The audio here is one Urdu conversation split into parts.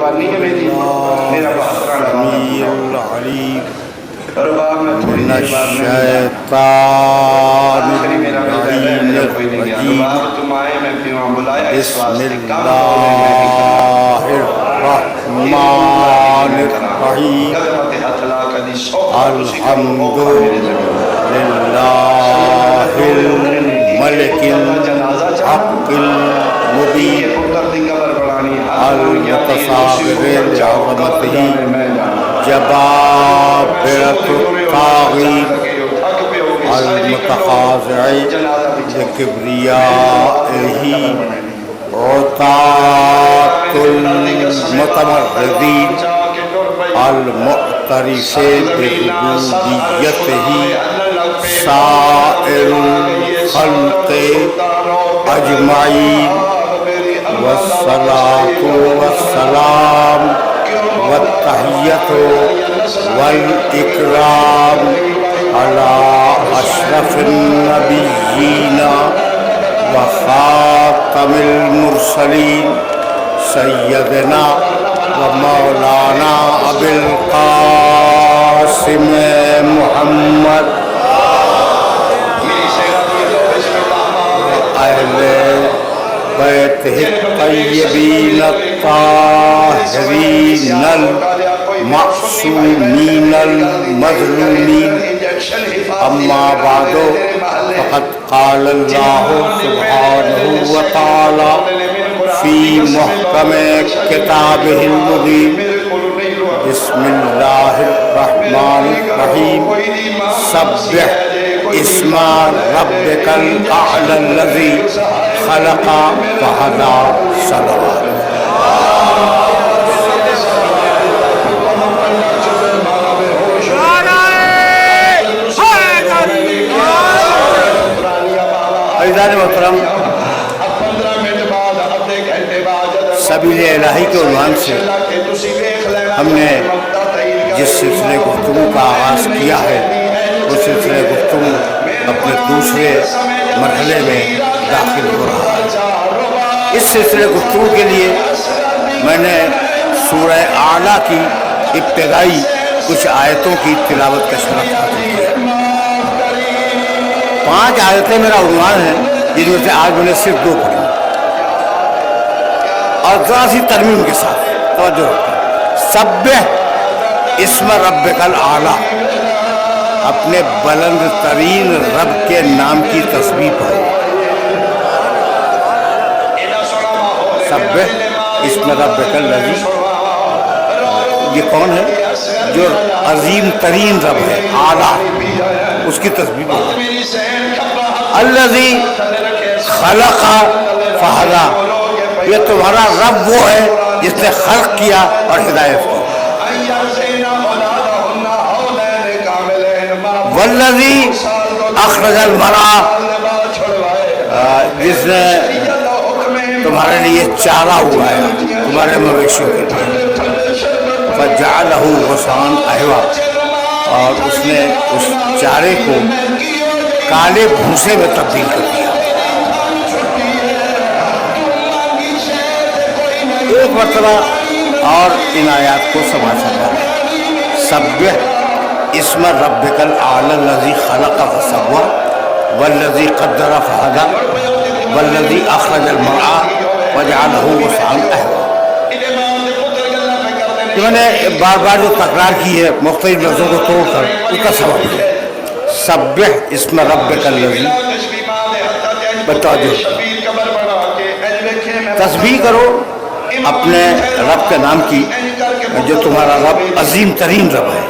قربانی ہے میری میرا السمیع العلیم من الشیطان اللعین الرجیم بسم اللہ الرحمن الرحیم الحمد للہ الملک الحق المبین المتصابر لعظمتہ جبابرة الطاغين المتخاضع لكبريائه عتاة المتمردين المعترف بربوبيته سائر الخلق أجمعين والصلاة والسلام والتحية والإكرام على أشرف النبيين وخاتم المرسلين سيدنا ومولانا أبي القاسم محمد أهل بيته الطيبين الطاهرين المعصومين المظلومين أما بعد فقد قال الله سبحانه وتعالى في محكم كتابه المبين بسم الله الرحمن الرحيم سبح اسم ربك الأعلى الذي خلق فهدى صلوات عزیزان محترم، سبیل الہی کے عنوان سے ہم نے جس سلسلے گفتگو کا آغاز کیا ہے وہ سلسلے گفتگو اپنے دوسرے مرحلے میں داخل ہو رہا ہے۔ اس سلسلے گفتگو کے لیے میں نے سورہ اعلیٰ کی ابتدائی کچھ آیتوں کی تلاوت کا شرف حاصل کیا۔ 5 آیتیں میرا عنوان ہے، جن میں سے آج میں نے صرف 2 پڑھی اور ذرا سی ترمیم کے ساتھ توجہ رکھیں۔ سبح اسم ربک الاعلیٰ، اپنے بلند ترین رب کے نام کی تسبیح پڑھو۔ سبح اسم ربک الذی، یہ کون ہے؟ جو عظیم ترین رب ہے، اعلیٰ، اس کی تسبیح پڑھو۔ الذی خلق فہدی، یہ تمہارا رب وہ ہے جس نے خلق کیا اور ہدایت کی۔ والذی اخرج المرعی، جس نے تمہارے لیے چارہ اگایا تمہارے مویشیوں کے لیے۔ فجعلہ غثاء احوا، اور اس نے اس چارے کو کالے بھوسے میں تبدیل کر دیا۔ ایک مرتبہ اور ان آیات کو سماعت فرمائیں۔ سبح اسم ربک الاعلی الذی خلق فسوی والذی قدر فہدی والذی اخرج المرعی وجعلہ غثاء احوا۔ میں نے بار بار جو تکرار کی ہے مختلف لفظوں کو توڑ کر، اس کا سبب ہے سبح اسم ربک الذی، بتوجہ تسبیح کرو اپنے رب کے نام کی، جو تمہارا رب عظیم ترین رب ہے۔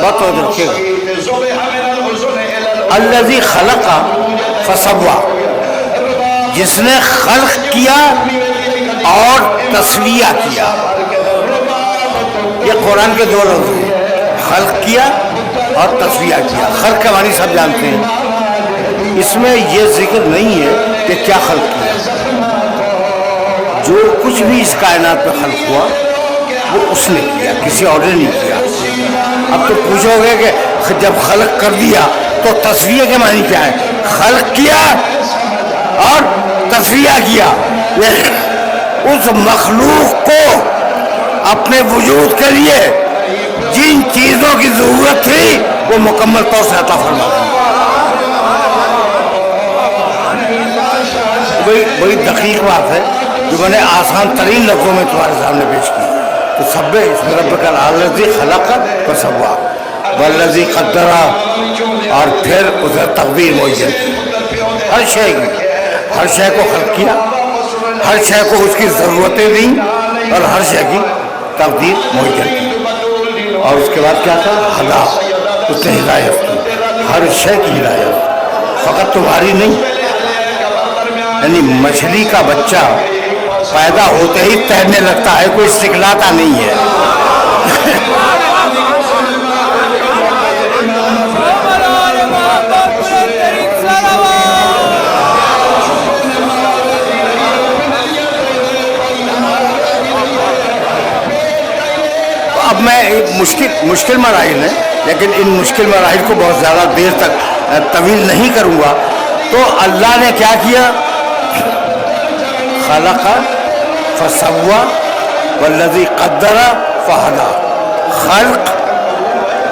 بات توجہ رکھیے گا۔ الذی خلق فسوی، جس نے خلق کیا اور تسویہ کیا۔ یہ قرآن کے 2 لفظ ہیں، خلق کیا اور تسویہ کیا۔ خلق کے معنی سب جانتے ہیں، اس میں یہ ذکر نہیں ہے کہ کیا خلق کیا۔ جو کچھ بھی اس کائنات میں خلق ہوا وہ اس نے کیا، کسی اور نے نہیں کیا۔ اب تو پوچھو گے کہ جب خلق کر دیا تو تسویہ کے معنی کیا ہے؟ خلق کیا اور تسویہ کیا، اس مخلوق کو اپنے وجود کے لیے جن چیزوں کی ضرورت تھی وہ مکمل طور سے عطا فرما دی. بڑی دقیق بات ہے جو میں نے آسان ترین لفظوں میں تمہارے سامنے پیش کی. تو سب اس رب کا الذی خلق فسوی والذی قدر، اور پھر اسے تقدیر معین کی. ہر شے کو خلق کیا، ہر شے کو اس کی ضرورتیں دیں اور ہر شے کی تقدیر معین کی. اور اس کے بعد کیا تھا؟ ہدا، اس نے ہدایت کی، ہر شے کی ہدایت، فقط تمہاری نہیں. یعنی مچھلی کا بچہ پیدا ہوتے ہی تیرنے لگتا ہے، کوئی سکھلاتا نہیں ہے. اب میں مشکل مراحل ہیں، لیکن ان مشکل مراحل کو بہت زیادہ دیر تک طویل نہیں کروں گا. تو اللہ نے کیا کیا؟ خلق فسوی والذی قدر فہدی. خلق،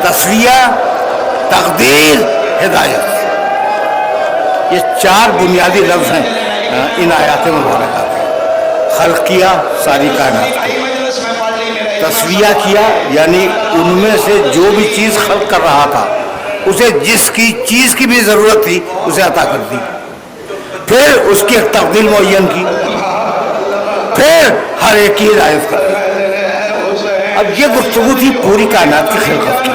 تسویہ، تقدیر، ہدایت، یہ چار بنیادی لفظ ہیں ان آیات مبارکات میں. خلق کیا ساری کائنات کو، تسویہ کیا یعنی ان میں سے جو بھی چیز خلق کر رہا تھا اسے جس کی چیز کی بھی ضرورت تھی اسے عطا کر دی. پھر اس کی تقدیر معین کی، پھر ہر ایک کی ہدایت کر دی. اب یہ گفتگو تھی پوری کائنات کی خلقت کی.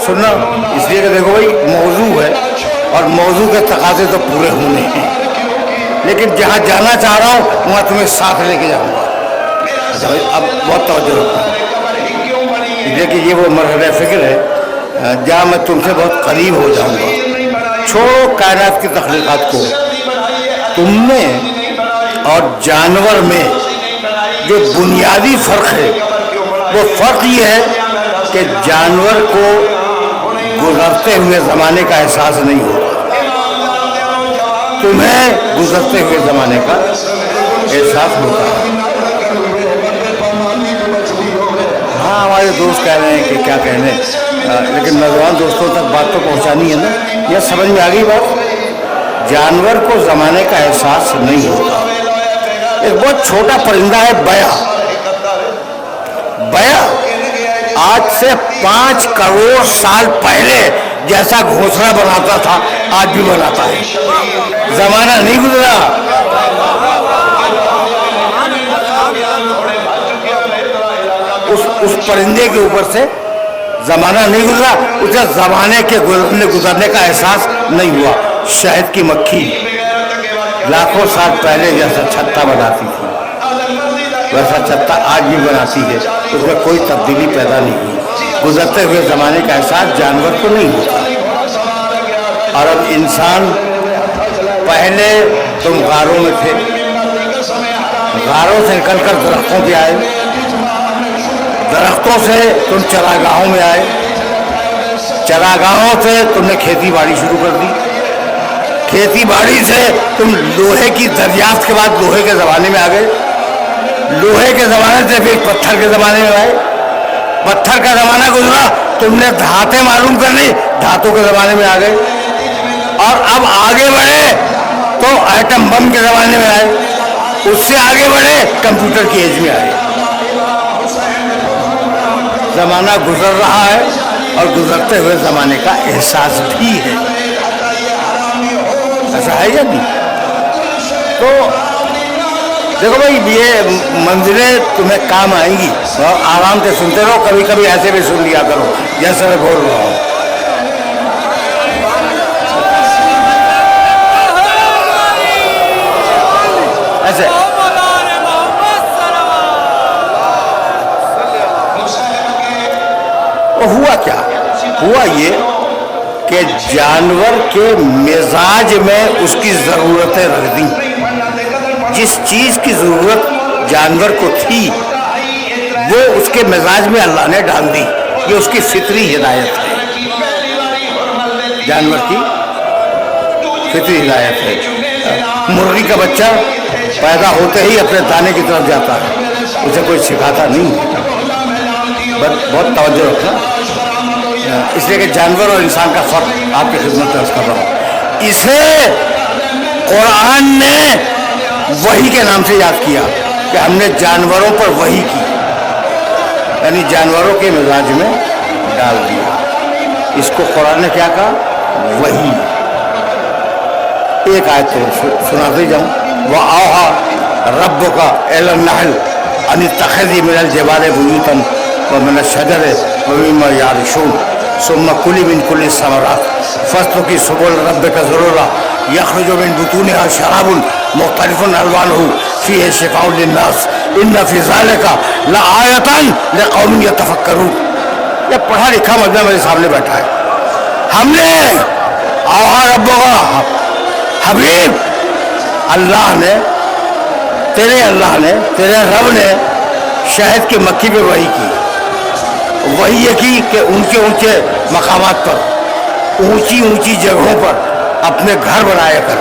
سننا اس لیے کہ دیکھو بھائی موضوع ہے اور موضوع کے تقاضے تو پورے ہونے ہیں، لیکن جہاں جانا چاہ رہا ہوں وہاں تمہیں ساتھ لے کے جاؤں گا. اب بہت توجہ رکھتا ہوں، دیکھیے یہ وہ مرحلہ فکر ہے جہاں میں تم سے بہت قریب ہو جاؤں گا. چھوڑو کائنات کی تخلیقات کو، تم میں اور جانور میں جو بنیادی فرق ہے وہ فرق یہ ہے کہ جانور کو گزرتے ہوئے زمانے کا احساس نہیں ہوتا، تمہیں گزرتے ہوئے زمانے کا احساس ہوتا ہے. ہاں ہمارے دوست کہہ رہے ہیں کہ کیا کہنے، لیکن نوجوان دوستوں تک بات تو پہنچانی ہے نا. یہ سمجھ میں آ گئی بات؟ جانور کو زمانے کا احساس نہیں ہوتا. ایک بہت چھوٹا پرندہ ہے بیا. بیا آج سے 5 کروڑ سال پہلے جیسا گھونسلہ بناتا تھا آج بھی بناتا ہے. زمانہ نہیں گزرا. اس پرندے کے اوپر سے زمانہ نہیں گزرا، اسے زمانے کے گزرنے کا احساس نہیں ہوا. شہد کی مکھی لاکھوں سال پہلے جیسا چھتا بناتی تھی ویسا چھتا آج بھی بناتی ہے، اس میں کوئی تبدیلی پیدا نہیں ہوئی. گزرتے ہوئے زمانے کا احساس جانور کو نہیں ہوتا. اور اب انسان، پہلے تم غاروں میں تھے، غاروں سے نکل کر درختوں پہ آئے، درختوں سے تم چراگاہوں میں آئے، چراگاہوں سے تم نے کھیتی باڑی شروع کر دی، کھیتی باڑی سے تم لوہے کی دریافت کے بعد لوہے کے زمانے میں آ گئے، لوہے کے زمانے سے پھر پتھر کے زمانے میں آئے، پتھر کا زمانہ گزرا، تم نے دھاتیں معلوم کر لی، دھاتوں کے زمانے میں آ گئے، اور اب آگے بڑھے تو ایٹم بم کے زمانے میں آئے، اس سے آگے بڑھے کمپیوٹر کی ایج میں آئے. زمانہ گزر رہا ہے اور گزرتے ہوئے زمانے کا احساس بھی ہے. ایسا ہے یا نہیں؟ تو دیکھو بھائی یہ منزلیں تمہیں کام آئیں گی اور آرام سے سنتے رہو. کبھی کبھی ایسے بھی سن لیا کرو جیسے میں بول رہا ہوں. ایسے ہوا کیا؟ ہوا یہ کہ جانور کے مزاج میں اس کی ضرورتیں رکھ دیں. جس چیز کی ضرورت جانور کو تھی وہ اس کے مزاج میں اللہ نے ڈال دی. یہ اس کی فطری ہدایت ہے، جانور کی فطری ہدایت ہے. مرغی کا بچہ پیدا ہوتے ہی اپنے دانے کی طرف جاتا ہے, اسے کوئی سکھاتا نہیں ہے. بہت توجہ رکھنا, اس لیے کہ جانور اور انسان کا فرق آپ کی خدمت میں عرض کر رہا ہوں. اسے قرآن نے وحی کے نام سے یاد کیا کہ ہم نے جانوروں پر وحی کی, یعنی جانوروں کے مزاج میں ڈال دیا. اس کو قرآن نے کیا کہا؟ وحی. ایک آیت تو سناتے جاؤں. وَأَوْحَىٰ رَبُّكَ إِلَى النَّحْلِ أَنِ اتَّخِذِي مِنَ الْجِبَالِ بُيُوتًا وَمِنَ الشَّجَرِ وَمِمَّا يَعْرِشُونَ ثُمَّ كُلِي مِن كُلِّ الثَّمَرَاتِ فَاسْلُكِي سُبُلَ رَبِّكَ ذُلُلًا يَخْرُجُ مِن بُطُونِهَا شَرَابٌ مُخْتَلِفٌ أَلْوَانُهُ فِيهِ شِفَاءٌ لِلنَّاسِ إِنَّ فِي ذَلِكَ لَآيَةً لِقَوْمٍ يَتَفَكَّرُونَ. یہ پڑھا لکھا مجمع میرے سامنے بیٹھا ہے. ہم نے اوحا ربک, حبیب اللہ نے, تیرے رب نے شہد کی مکھی پہ وحی کی. وہی یہ کی کہ اونچے اونچے مقامات پر, اونچی اونچی جگہوں پر اپنے گھر بنایا کر.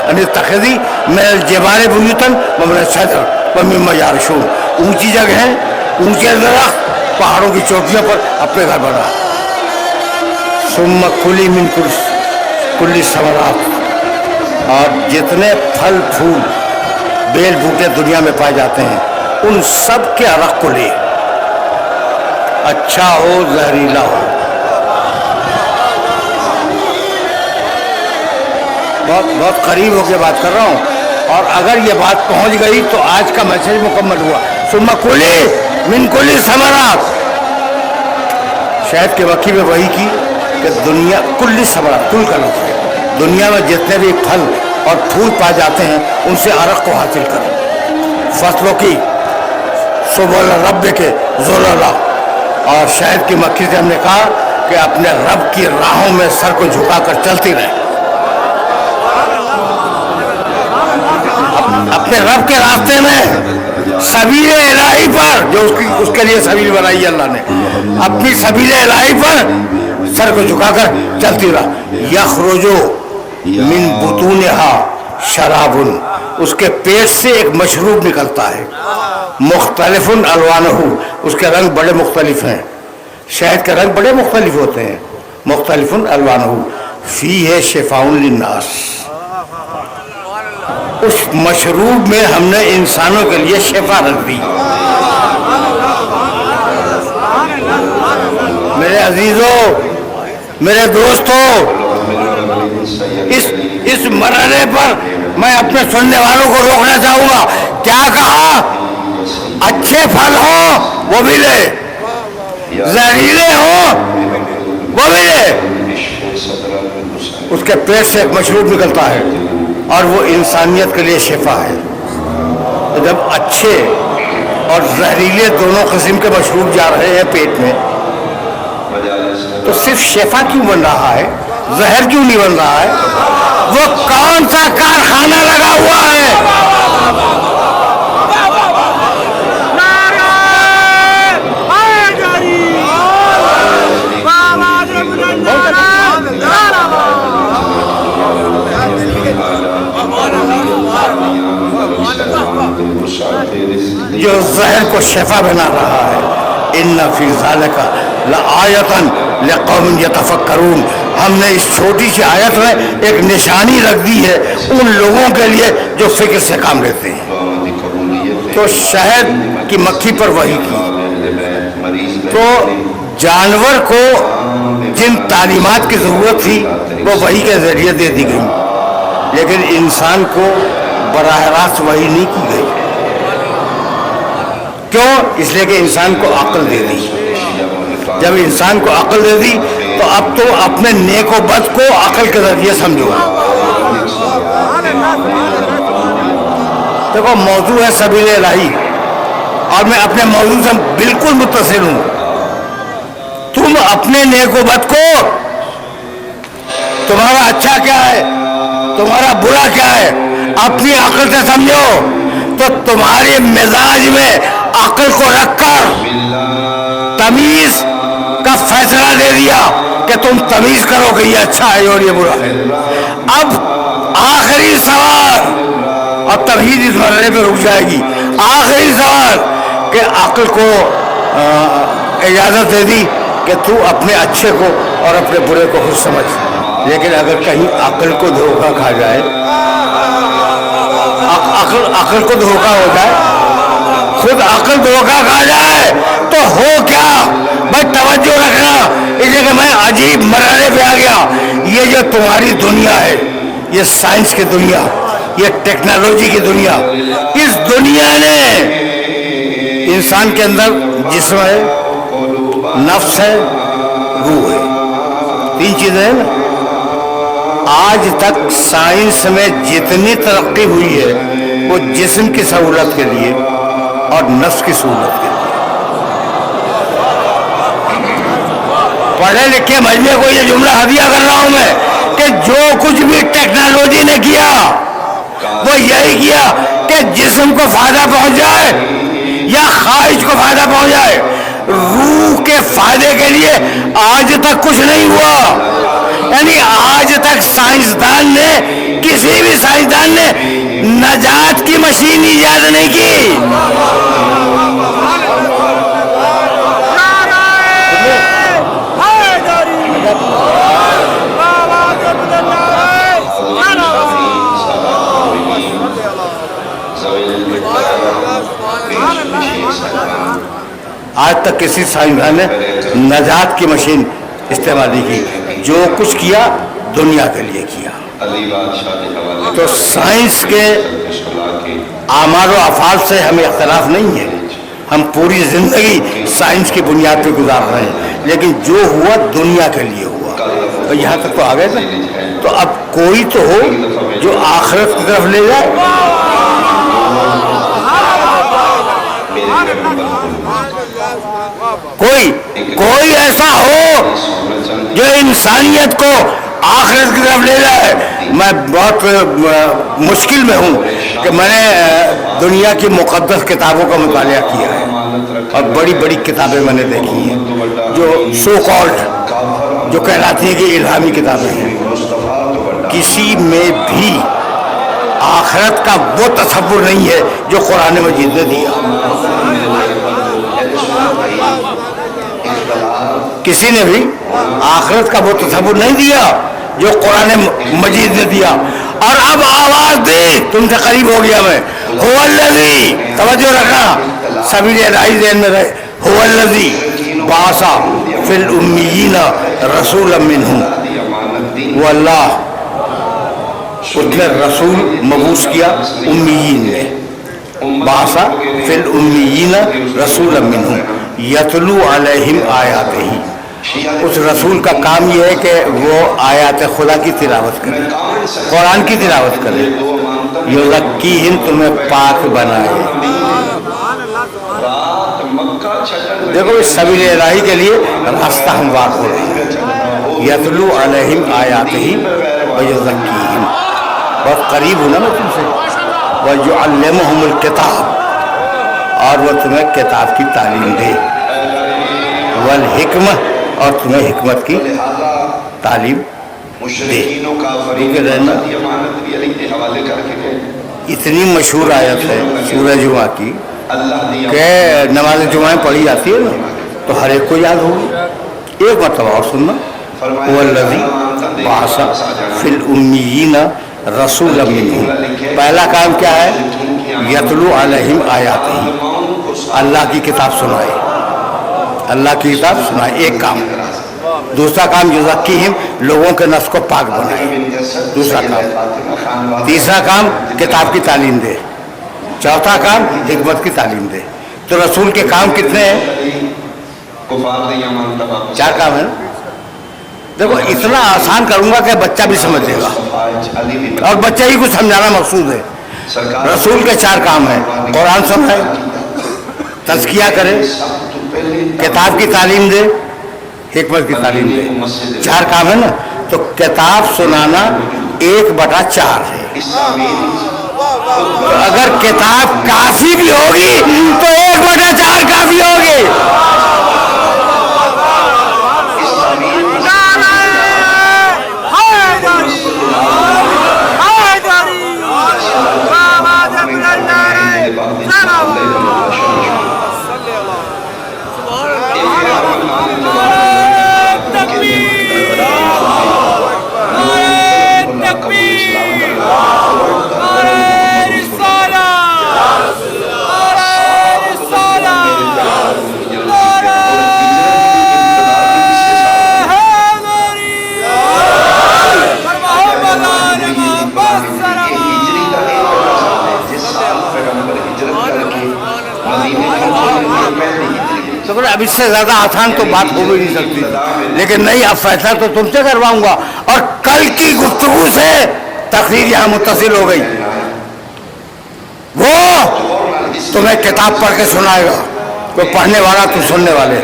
یعنی تخذی من الجبال بیوتا ومن الشجر ومما یعرشون, اونچی جگہیں, اونچے درخت, پہاڑوں کی چوٹیوں پر اپنے گھر بنا. ثم کلی من کل ثمرات, اور جتنے پھل پھول بیل بوٹے دنیا میں پائے جاتے ہیں ان سب کے عرق کو لے, اچھا ہو زہریلا ہو. بہت قریب ہو کے بات کر رہا ہوں, اور اگر یہ بات پہنچ گئی تو آج کا میسج مکمل ہوا. ثم کلی من کل ثمرات, شہد کے وقی میں وہی کی کہ دنیا کل ثمرات, کل کا لفظ ہے, دنیا میں جتنے بھی پھل اور پھول پائے جاتے ہیں ان سے عرق کو حاصل کرو. فصلوں کی سبل رب کے ذللا, اور شہد کی مکھی سے ہم نے کہا کہ اپنے رب کی راہوں میں سر کو جھکا کر چلتی رہے, اپنے رب کے راستے میں سبیل الہی پر, جو اس کے لیے سبیل بنائی اللہ نے, اپنی سبیل الہی پر سر کو جھکا کر چلتی رہا. یخرج من بطونہا شراب, اس کے پیٹ سے ایک مشروب نکلتا ہے. مختلف الوانہ, اس کے رنگ بڑے مختلف ہیں. شہد کے رنگ بڑے مختلف ہوتے ہیں. مختلف الوانہ فیہ شفاء للناس, اس مشروب میں ہم نے انسانوں کے لیے شفا رکھ دی. میرے عزیزوں, میرے دوستوں, اس مرحلے پر میں اپنے سننے والوں کو روکنا چاہوں گا. کیا کہا؟ اچھے پھل ہوں وہ بھی لے, زہریلے ہوں وہ بھی لے. اس کے پیٹ سے ایک مشروب نکلتا ہے اور وہ انسانیت کے لیے شفا ہے. جب اچھے اور زہریلے دونوں قسم کے مشروب جا رہے ہیں پیٹ میں, تو صرف شفا کیوں بن رہا ہے, زہر کیوں نہیں بن رہا ہے؟ وہ کون سا کارخانہ لگا ہوا ہے؟ جو زہر کو شفا بنا رہا ہے. ان فی ذالک لآیۃ لقوم یتفکرون, ہم نے اس چھوٹی سی آیت میں ایک نشانی رکھ دی ہے ان لوگوں کے لیے جو فکر سے کام لیتے ہیں. تو شہد کی مکھی پر وحی کی, تو جانور کو جن تعلیمات کی ضرورت تھی وہ وحی کے ذریعے دے دی گئی, لیکن انسان کو براہ راست وحی نہیں کی گئی. کیوں؟ اس لیے کہ انسان کو عقل دے دی. جب انسان کو عقل دے دی تو اب تو اپنے نیک و بد کو عقل کے ذریعے سمجھو. دیکھو موضوع ہے سبیل الہی, اور میں اپنے موضوع سے بالکل متصل ہوں. تم اپنے نیک و بد کو, تمہارا اچھا کیا ہے, تمہارا برا کیا ہے, اپنی عقل سے سمجھو. تو تمہارے مزاج میں عقل کو رکھ کر تمیز کا فیصلہ دے دیا کہ تم تمیز کرو کہ یہ اچھا ہے اور یہ برا ہے. اب آخری سوال اور توحید اس مرحلے پہ رک جائے گی. آخری سوال کہ عقل کو اجازت دے دی کہ تو اپنے اچھے کو اور اپنے برے کو خود سمجھ, لیکن اگر کہیں عقل کو دھوکہ کھا جائے, عقل کو دھوکہ ہو جائے, خود عقل دھوکہ کھا جائے تو ہو کیا؟ بس توجہ رکھنا, اس لیے کہ میں عجیب مرحلے پہ آ گیا. یہ جو تمہاری دنیا ہے, یہ سائنس کی دنیا, یہ ٹیکنالوجی کی دنیا, اس دنیا نے انسان کے اندر جسم ہے, نفس ہے, روح ہے, 3 چیزیں ہیں نا. آج تک سائنس میں جتنی ترقی ہوئی ہے وہ جسم کی سہولت کے لیے اور نفس کی سہولت کے لیے. پڑھے لکھے مجمع کو یہ جملہ ہدیہ کر رہا ہوں میں کہ جو کچھ بھی ٹیکنالوجی نے کیا وہ یہی کیا کہ جسم کو فائدہ پہنچ جائے یا خواہش کو فائدہ پہنچ جائے. روح کے فائدے کے لیے آج تک کچھ نہیں ہوا. یعنی آج تک سائنسدان نے, کسی بھی سائنسدان نے نجات کی مشین ایجاد نہیں کی. آج تک کسی سائنسدان نے نجات کی مشین استعمال نہیں کی. جو کچھ کیا دنیا کے لیے کیا. تو سائنس کے اعمال و افعال سے ہمیں اختلاف نہیں ہے, ہم پوری زندگی سائنس کی بنیاد پہ گزار رہے ہیں, لیکن جو ہوا دنیا کے لیے ہوا. تو یہاں تک تو آ گئے نا. تو اب کوئی تو ہو جو آخرت کی طرف لے جائے. کوئی ایسا ہو جو انسانیت کو آخرت کی طرف لے جائے. میں بہت مشکل میں ہوں کہ میں نے دنیا کی مقدس کتابوں کا مطالعہ کیا ہے اور بڑی بڑی کتابیں میں نے دیکھی ہیں جو سو کالڈ, جو کہلاتی ہیں کہ الہامی کتابیں ہیں. کسی میں بھی آخرت کا وہ تصور نہیں ہے جو قرآن مجید نے دیا. کسی نے بھی آخرت کا وہ تصور نہیں دیا جو قرآن مجید نے دیا. اور اب آواز دی, تم سے قریب ہو گیا میں. هو الذی, توجہ رکھنا, سبھی الہی ذہن میں رہے. هو الذی بعث فی الامیین رسولا منہم, وہ اللہ اس نے رسول مبعوث کیا امیین نے. بعث فی الامیین رسولا منہم یتلو علیہم آیاتہ. اس رسول کا کام یہ ہے کہ وہ آیات خدا کی تلاوت کرے, قرآن کی تلاوت کرے. یزکیہم, تمہیں پاک بنائے. دیکھو اس سبیل الہی کے لیے راستہ ہموار ہو رہا ہے. یتلو علیہم آیاتہ ویزکیہم, بہت قریب ہوں نا میں تم سے. ویعلمہم الکتاب, اور وہ تمہیں کتاب کی تعلیم دے. والحکمہ, اور تمہیں حکمت کی تعلیم دے. اتنی مشہور آیت ہے سورہ جمعہ کی کہ نماز جمعہ پڑھی جاتی ہے نا تو ہر ایک کو یاد ہوگی. ایک مرتبہ اور سننا. والذی بعث فی الامیین رسولا منہم, پہلا کام کیا ہے؟ یتلو علیہم آیاتہ, اللہ کی کتاب سنائے, اللہ کی کتاب سنائے, ایک کام. دوسرا کام یزکیہم, لوگوں کے نفس کو پاک بنائے, دوسرا کام. تیسرا کام کتاب کی تعلیم دے. چوتھا کام حکمت کی تعلیم دے. تو رسول کے کام کتنے ہیں؟ 4 کام ہیں. دیکھو اتنا آسان کروں گا کہ بچہ بھی سمجھ لے گا, اور بچہ ہی کو سمجھانا مقصود ہے. رسول کے 4 کام ہیں. قرآن سنائے, تزکیہ کرے, کتاب کی تعلیم دے, حکمت کی تعلیم دے. 4 کام ہے نا. تو کتاب سنانا 1/4 ہے. اگر کتاب کافی بھی ہوگی تو 1/4 کافی ہوگی. تو بولے اب اس سے زیادہ آسان تو بات ہو بھی نہیں سکتی، لیکن نہیں، اب فیصلہ تو تم سے کرواؤں گا. اور کل کی گفتگو سے تقریر یہاں متصل ہو گئی. وہ تمہیں کتاب پڑھ کے سنائے گا، وہ پڑھنے والا تو سننے والے.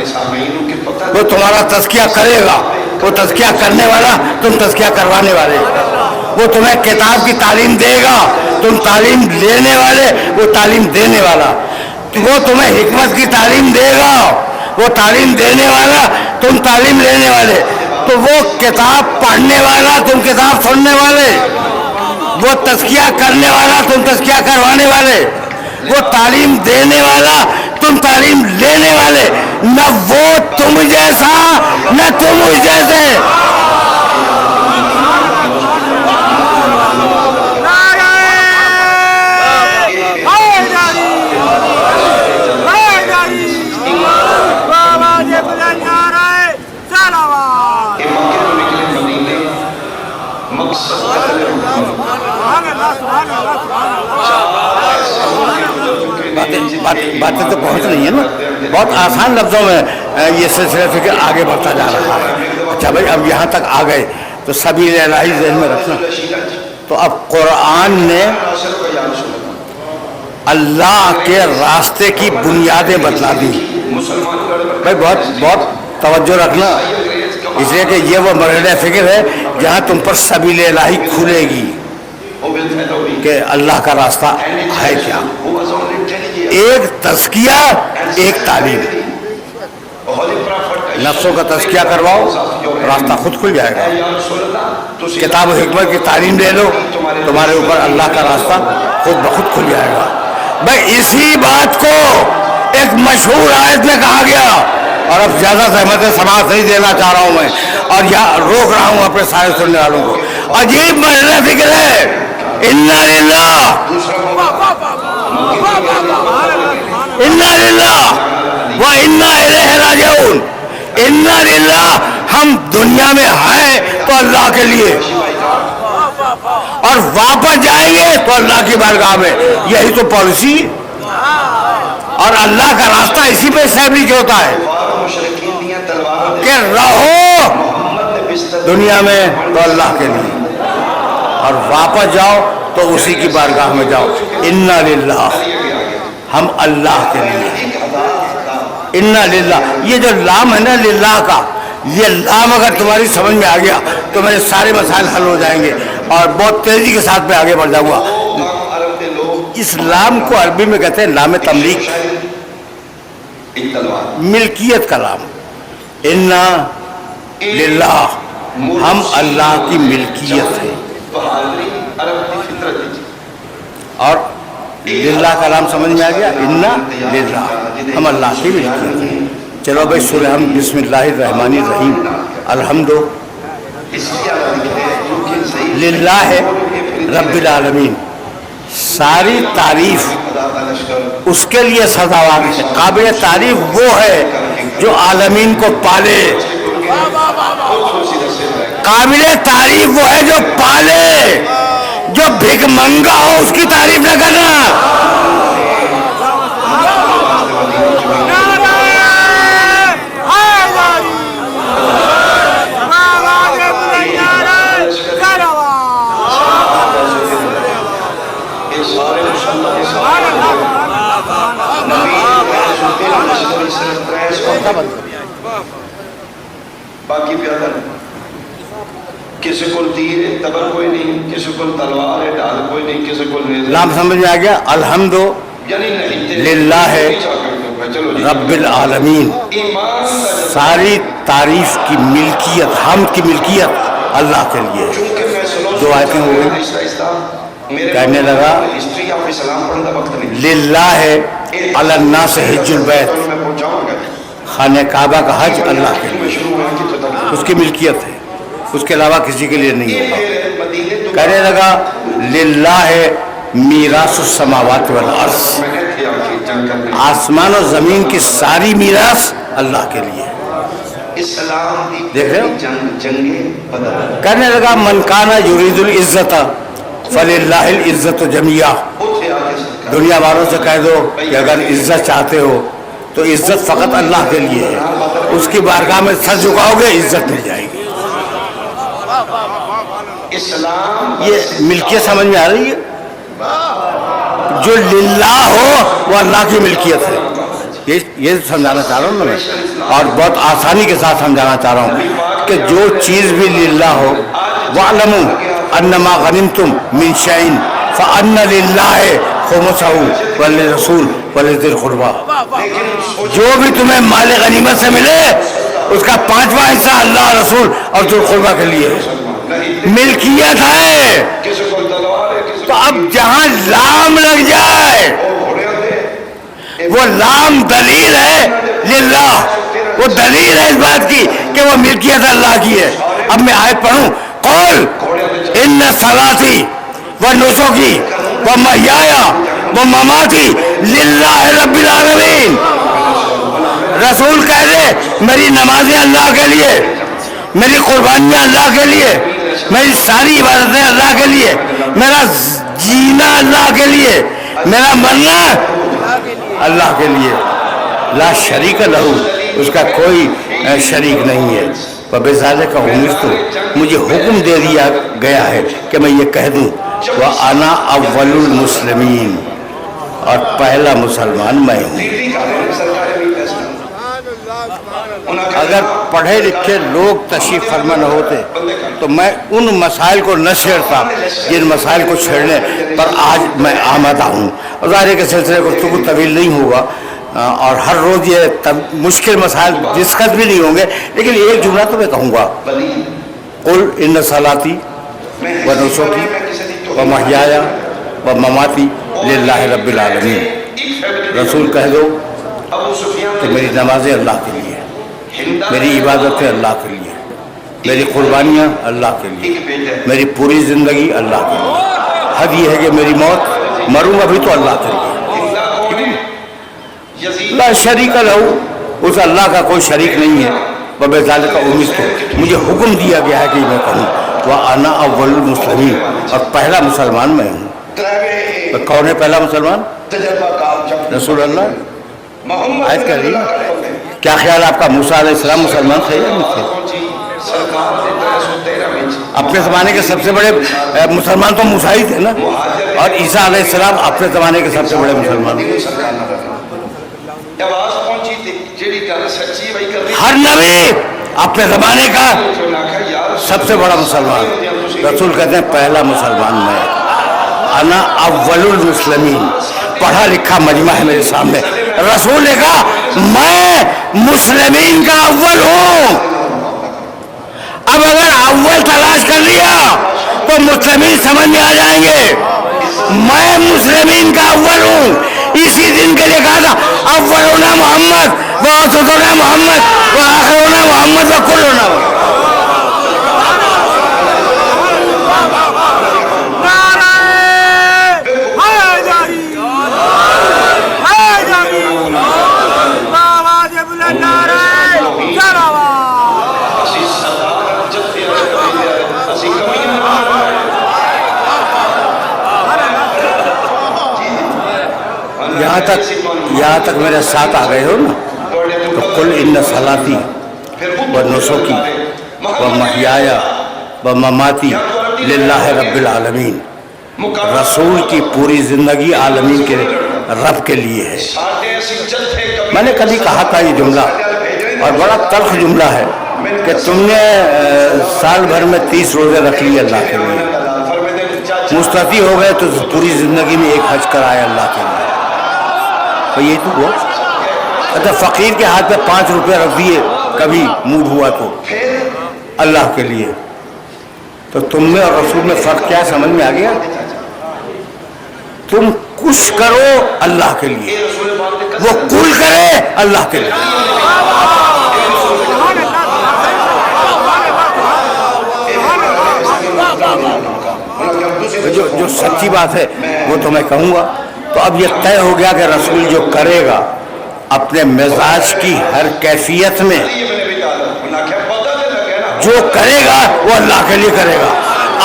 وہ تمہارا تزکیہ کرے گا، وہ تزکیہ کرنے والا تم تزکیہ کروانے والے. وہ تمہیں کتاب کی تعلیم دے گا، تم تعلیم لینے والے، وہ تعلیم دینے والا. وہ تمہیں حکمت کی تعلیم دے گا، وہ تعلیم دینے والا، تم تعلیم لینے والے. تو وہ کتاب پڑھنے والا، تم کتاب سننے والے. وہ تزکیہ کرنے والا، تم تزکیہ کروانے والے. وہ تعلیم دینے والا، تم تعلیم لینے والے. نہ وہ تم جیسا، نہ تم اس جیسے. باتیں تو پہنچ رہی ہیں نا، بہت آسان لفظوں میں یہ سلسلہ فکر آگے بڑھتا جا رہا ہے. اچھا بھائی، اب یہاں تک آ گئے تو سبیل الہی ذہن میں رکھنا. تو اب قرآن نے اللہ کے راستے کی بنیادیں بتلا دی. بھائی بہت بہت توجہ رکھنا، اس لیے کہ یہ وہ مرحلہ فکر ہے جہاں تم پر سبیل الہی کھلے گی کہ اللہ کا راستہ ہے کیا. ایک تزکیہ، ایک تعلیم. نفسوں کا تزکیہ کرواؤ، راستہ خود کھل جائے گا. کتاب و حکمت کی تعلیم لے لو، تمہارے اوپر اللہ کا راستہ خود بخود کھل جائے گا. بھائی اسی بات کو ایک مشہور آیت میں کہا گیا، اور اب زیادہ زحمت سماعت نہیں دینا چاہ رہا ہوں میں، اور یہاں روک رہا ہوں اپنے سارے سننے والوں کو. عجیب مرحلہ فکر ہے. انا للہ انا للہ و انا الیہ راجعون. انا للہ، ہم دنیا میں ہیں تو اللہ کے لیے، اور واپس جائیں گے تو اللہ کی بارگاہ میں. یہی تو پالیسی، اور اللہ کا راستہ اسی پہ اسٹیبلش ہوتا ہے کہ رہو دنیا میں تو اللہ کے لیے، اور واپس جاؤ تو اسی کی بارگاہ میں جاؤ. انا للہ، ہم اللہ کے لیے. انا للہ، یہ جو لام ہے نا للہ کا، یہ لام اگر تمہاری سمجھ میں آ گیا تو میرے سارے مسائل حل ہو جائیں گے، اور بہت تیزی کے ساتھ میں آگے بڑھ جاؤں گا. اس لام کو عربی میں کہتے ہیں لام تملیک، ملکیت کا لام. انا للہ، ہم اللہ کی ملکیت ہیں. اور للہ کا نام سمجھ میں آ گیا. انا للہ، ہم اللہ کی ملکیت ہیں. چلو بھائی سورہ ہم بسم اللہ الرحمن الرحیم. الحمد للہ رب العالمین، ساری تعریف اس کے لیے سزاوار ہے. قابل تعریف وہ ہے جو عالمین کو پالے. قابل تعریف وہ ہے جو پالے. جو بھیک منگا ہو اس کی تعریف نہ کرنا. باقی پیادہ کسی کو تیر ہے تبر کوئی نہیں، کسی کو تلوار ہے ڈال کوئی نہیں، کسی کو نام سمجھ میں آ گیا. الحمد للہ رب العالمین، ساری تعریف کی ملکیت، حمد کی ملکیت اللہ کے لیے. دو آیتیں ہو گئی. کہنے لگا للہ علی الناس حج البیت، خانہ کعبہ کا حج اللہ کے لیے، اس کی ملکیت ہے، اس کے علاوہ کسی کے لیے نہیں ہوگا. کہنے لگا للہ میراث السماوات والارض، آسمان و زمین کی ساری میراث اللہ کے لیے. دیکھ رہے ہو. کہنے لگا من کان یرید العزت فللہ العزت جمیعا. دنیا والوں سے کہہ دو کہ اگر عزت چاہتے ہو تو عزت فقط اللہ کے لیے ہے. اس کی بارگاہ میں سر جھکاؤ گے عزت مل جائے گی. اسلام یہ ملکیت سمجھ میں آ رہی ہے؟ جو للہ ہو وہ اللہ کی ملکیت ہے. یہ سمجھانا چاہ رہا ہوں نا میں, اور بہت آسانی کے ساتھ سمجھانا چاہ رہا ہوں کہ جو چیز بھی للہ ہو, وَاعْلَمُوا أَنَّمَا غَنِمْتُم مِّن شَيْءٍ فَأَنَّ لِلَّهِ خُمُسَهُ وَلِلرَّسُولِ وَلِذِي الْقُرْبَىٰ. جو بھی تمہیں مال غنیمت سے ملے اس کا 5واں حصہ اللہ, رسول اور ذی القربیٰ کے لیے ہے. ملکیت ہے. تو اب جہاں لام لگ جائے وہ لام دلیل ہے للہ, وہ دلیل ہے اس بات کی کہ وہ ملکیت اللہ کی ہے. اب میں آیت پڑھوں, قول ان صلاتی و نسکی و محیایا و مماتی للہ رب العالمین. رسول کہہ دے میری نمازیں اللہ کے لیے, میری قربانیاں اللہ کے لیے, میری ساری عبادتیں اللہ کے لیے, میرا جینا اللہ کے لیے, میرا مرنا اللہ کے لیے. لا شریک لہو, اس کا کوئی شریک نہیں ہے. وبذالک امرت, مجھے حکم دے دیا گیا ہے کہ میں یہ کہہ دوں وانا اول المسلمین, اور پہلا مسلمان میں ہوں. اگر پڑھے لکھے لوگ تشریف فرما نہ ہوتے تو میں ان مسائل کو نہ چھیڑتا جن مسائل کو چھیڑنے پر آج میں آمادہ ہوں. ظاہر کے سلسلے گفتگو طویل نہیں ہوگا اور ہر روز یہ مشکل مسائل ڈسکس بھی نہیں ہوں گے, لیکن ایک جملہ تو میں کہوں گا, قل ان صلاتی و نسکی و محیایا و مماتی للہ رب العالمین. رسول کہہ دو کہ میری نمازیں اللہ کے لیے, میری عبادتیں اللہ کے لیے, میری قربانیاں اللہ کے لیے, میری پوری زندگی اللہ کے لیے. حد یہ ہے کہ میری موت مروں گا بھی تو اللہ کے لیے. لا شریک لہو, اس اللہ کا کوئی شریک نہیں ہے. وبذالک امرت, مجھے حکم دیا گیا ہے کہ میں کہوں وانا اول المسلمین, اور پہلا مسلمان میں ہوں. تو کون ہے پہلا مسلمان؟ رسول اللہ. آیت کر رہی ہے. کیا خیال آپ کا, موسیٰ علیہ السلام مسلمان تھے یا نہیں تھے؟ اپنے زمانے کے سب سے بڑے مسلمان تو موسیٰ ہی تھے نا, اور عیسیٰ علیہ السلام اپنے زمانے کے سب سے بڑے مسلمان. ہر نبی اپنے زمانے کا سب سے بڑا مسلمان. رسول کہتے ہیں پہلا مسلمان میں, انا اول المسلمین. پڑھا لکھا مجمع ہے میرے سامنے. رسول نے کہا میں مسلمین کا اول ہوں. اب اگر اول تلاش کر لیا تو مسلمین سمجھ میں آ جائیں گے. میں مسلمین کا اول ہوں. اسی دن کے لیے کہا تھا اولنا محمد وآخرنا محمد وآخرنا محمد وکلنا محمد. یہاں تک میرے ساتھ آ گئے ہو نا, تو قل ان صلاتی و نسکی و محیایا و مماتی للہ رب العالمین. رسول کی پوری زندگی عالمین کے رب کے لیے ہے. میں نے کبھی کہا تھا یہ جملہ, اور بڑا تلخ جملہ ہے, کہ تم نے سال بھر میں 30 روزے رکھ لیے اللہ کے لیے, مستعفی ہو گئے تو پوری زندگی میں ایک حج کرائے اللہ کے لیے. تو یہ تو ہوا. اچھا فقیر کے ہاتھ میں 5 روپے رکھ دیے کبھی موڈ ہوا تو اللہ کے لیے. تو تم میں اور رسول میں فرق کیا سمجھ میں آ گیا؟ تم کچھ کرو اللہ کے لیے, وہ کل کرے اللہ کے لیے. جو سچی بات ہے وہ تو میں کہوں گا. تو اب یہ طے ہو گیا کہ رسول جو کرے گا اپنے مزاج کی ہر کیفیت میں جو کرے گا وہ اللہ کے لیے کرے گا,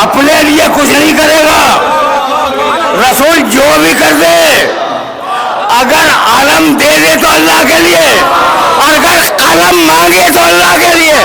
اپنے لیے کچھ نہیں کرے گا. رسول جو بھی کر دے اگر عالم دے دے تو اللہ کے لیے، اور اگر قلم مانگے تو اللہ کے لیے.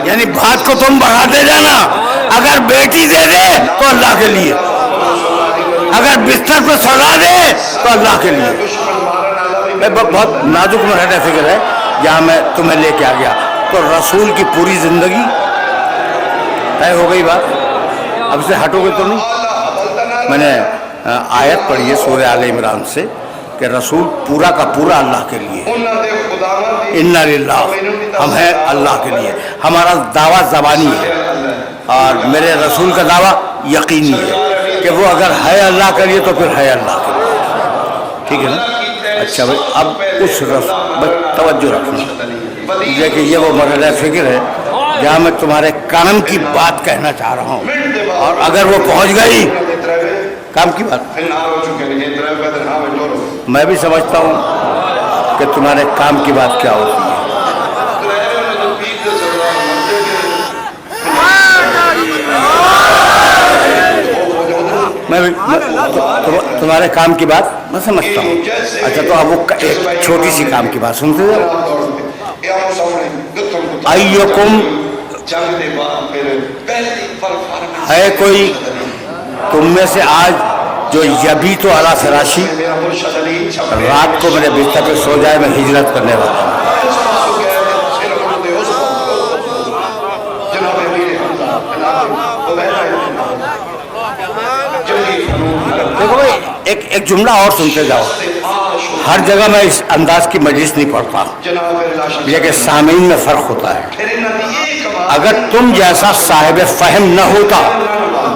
یعنی بات کو تم بڑھاتے جانا. اگر بیٹی دے دے تو اللہ کے لیے، اگر بستر پہ سلا دے تو اللہ کے لیے. بہت نازک مرحلہ فکر ہے جہاں میں تمہیں لے کے آ گیا. تو رسول کی پوری زندگی طے ہو گئی بات. اب سے ہٹو گے تو نہیں. میں نے آیت پڑھی ہے سورہ آل عمران سے کہ رسول پورا کا پورا اللہ کے لیے. انا للہ، ہم ہیں اللہ کے لیے. ہمارا دعویٰ زبانی ہے اور میرے رسول کا دعویٰ یقینی ہے کہ وہ اگر ہے اللہ کے لیے تو پھر ہے اللہ کے لیے. ٹھیک ہے نا؟ اچھا بھائی، اب اس توجہ رکھنا یہ کہ یہ وہ مرحلہ فکر ہے جہاں میں تمہارے کام کی بات کہنا چاہ رہا ہوں، اور اگر وہ پہنچ گئی کام کی بات، میں بھی سمجھتا ہوں کہ تمہارے کام کی بات کیا ہوتی ہے. میں تمہارے کام کی بات میں سمجھتا ہوں. اچھا تو اب وہ ایک چھوٹی سی کام کی بات سنتے جاؤ. ایکم، ہے کوئی تم میں سے آج جو یبیت علی فراشی، رات کو میرے بستر پہ سو جائے، میں ہجرت کرنے والا ہوں. دیکھو بھائی، ایک جملہ اور سنتے جاؤ. ہر جگہ میں اس انداز کی مجلس نہیں پڑھتا، یہ کہ سامعین میں فرق ہوتا ہے. اگر تم جیسا صاحب فہم نہ ہوتا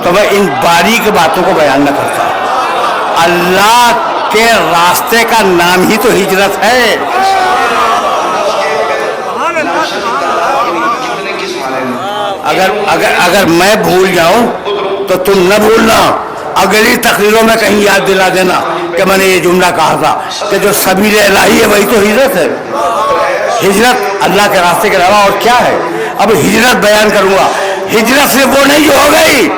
تو میں ان باریک باتوں کو بیان نہ کرتا. اللہ کے راستے کا نام ہی تو ہجرت ہے. اگر میں بھول جاؤں تو تم نہ بھولنا. اگلی تقریروں میں کہیں یاد دلا دینا کہ میں نے یہ جملہ کہا تھا کہ جو سبیل الہی ہے وہی تو ہجرت ہے. ہجرت اللہ کے راستے کے علاوہ اور کیا ہے؟ اب ہجرت بیان کروں گا. ہجرت صرف وہ نہیں جو ہو گئی،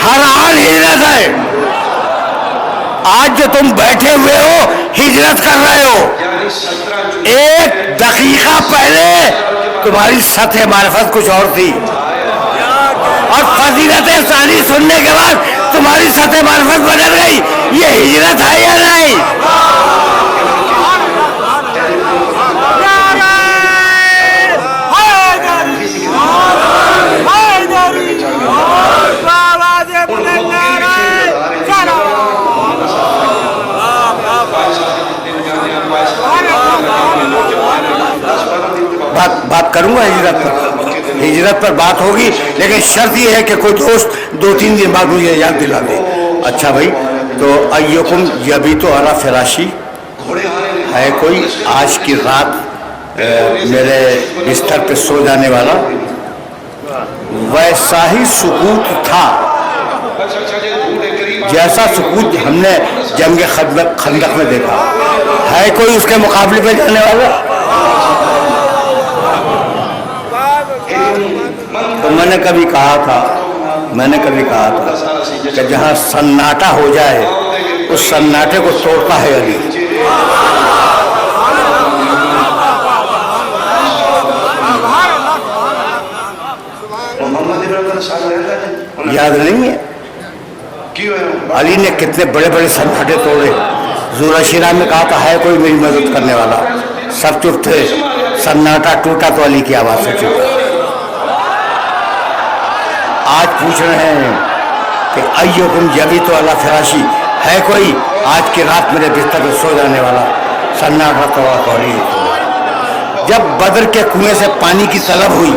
ہر حال ہجرت ہے. آج جو تم بیٹھے ہوئے ہو ہجرت کر رہے ہو. ایک دقیقہ پہلے تمہاری سطح معرفت کچھ اور تھی، اور فضیلت ثانی سننے کے بعد تمہاری سطح معرفت بدل گئی. یہ ہجرت ہے یا نہیں؟ بات کروں گا ہجرت پر. ہجرت پر بات ہوگی، لیکن شرط یہ ہے کہ کوئی دوست 2-3 دن بعد مجھے یاد دلا دے. اچھا بھائی، تو ایکم یبیت علی فراشی، ہے کوئی آج کی رات میرے بستر پہ سو جانے والا. ویسا ہی سکوت تھا جیسا سکوت ہم نے جنگ خندق میں دیکھا. ہے کوئی اس کے مقابلے پہ جانے والا؟ تو میں نے کبھی کہا تھا کہ جہاں سناٹا ہو جائے اس سناٹے کو توڑتا ہے علی. یاد نہیں ہے علی نے کتنے بڑے بڑے سناٹے توڑے. زورا شیرا میں کہا تھا ہے کوئی میری مدد کرنے والا، سب چپ تھے. سناٹا ٹوٹا تو علی کی آواز سے ٹوٹا. آج پوچھ رہے ہیں کہ ایکم یبیت علی فراشی، ہے کوئی آج کی رات میرے بستر پہ سو جانے والا. سناٹا توڑا تو علی. جب بدر کے کنویں سے پانی کی طلب ہوئی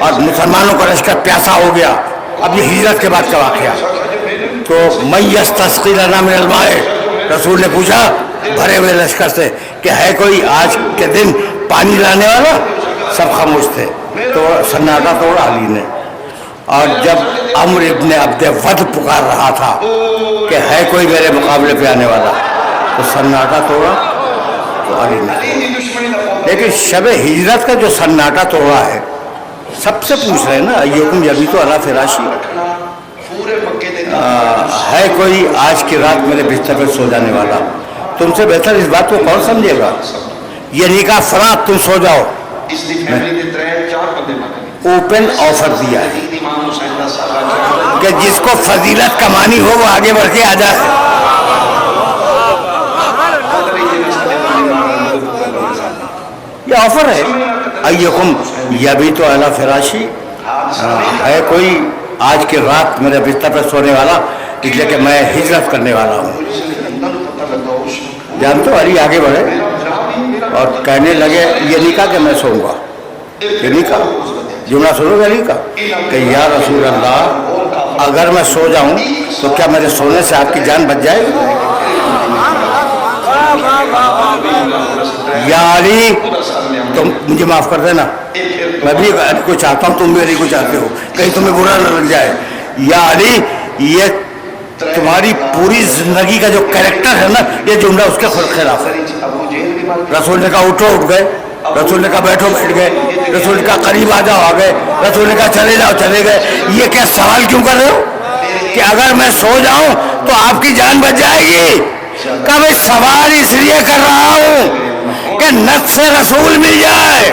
اور مسلمانوں کا لشکر پیاسا ہو گیا، اب یہ ہجرت کے بعد کا واقعہ، تو من یستسقی لنا من الماء، رسول نے پوچھا بھرے ہوئے لشکر سے کہ ہے کوئی آج کے دن پانی لانے والا؟ سب خاموش تھے. تو سناٹا توڑا علی نے. اور جب عمر ابن عبد ود پکار رہا تھا کہ ہے کوئی میرے مقابلے پہ آنے والا, تو سناٹا توڑا تو علی نے. لیکن شب ہجرت کا جو سناٹا توڑا ہے, سب سے پوچھ رہے ہیں نا, ایکم یبیت علی فراشی, ہے کوئی آج کی رات میرے بستر پہ سو جانے والا. تم سے بہتر اس بات کو کون سمجھے گا؟ یہ نہیں کہا فرات تم سو جاؤ, اوپن آفر دیا ہے کہ جس کو فضیلت کمانی ہو وہ آگے بڑھ کے آ جائے. یہ آفر ہے. ایکم یبیت علی فراشی, ہے کوئی آج کی رات میرے بستر پر سونے والا, اس لیے کہ میں ہجرت کرنے والا ہوں. جانتے ہو علی آگے بڑھے اور کہنے لگے, یہ نہیں کہا کہ میں سوؤں گا, یہ نہیں کہا. جملہ سنو گے علی کا کہ یا رسول اللہ, اگر میں سو جاؤں تو کیا میرے سونے سے آپ کی جان بچ جائے گی؟ یا علی تم مجھے معاف کر دینا, میں بھی علی کو چاہتا ہوں, تم بھی علی کو چاہتے ہو, کہیں تمہیں برا نہ لگ جائے. یا علی یہ تمہاری پوری زندگی کا جو کریکٹر ہے نا, یہ جملہ اس کے خلاف ہے. رسول نے کہا اٹھو, اٹھ گئے. رسول نے کہا بیٹھو, بیٹھ گئے. رسول نے کہا قریب آ جاؤ, آ گئے. رسول نے کہا چلے جاؤ, چلے گئے. یہ کیا سوال کیوں کر رہے ہو کہ اگر میں سو جاؤں تو آپ کی جان بچ جائے گی؟ کہ میں سوال اس لیے کر رہا ہوں کہ نفس رسول مل جائے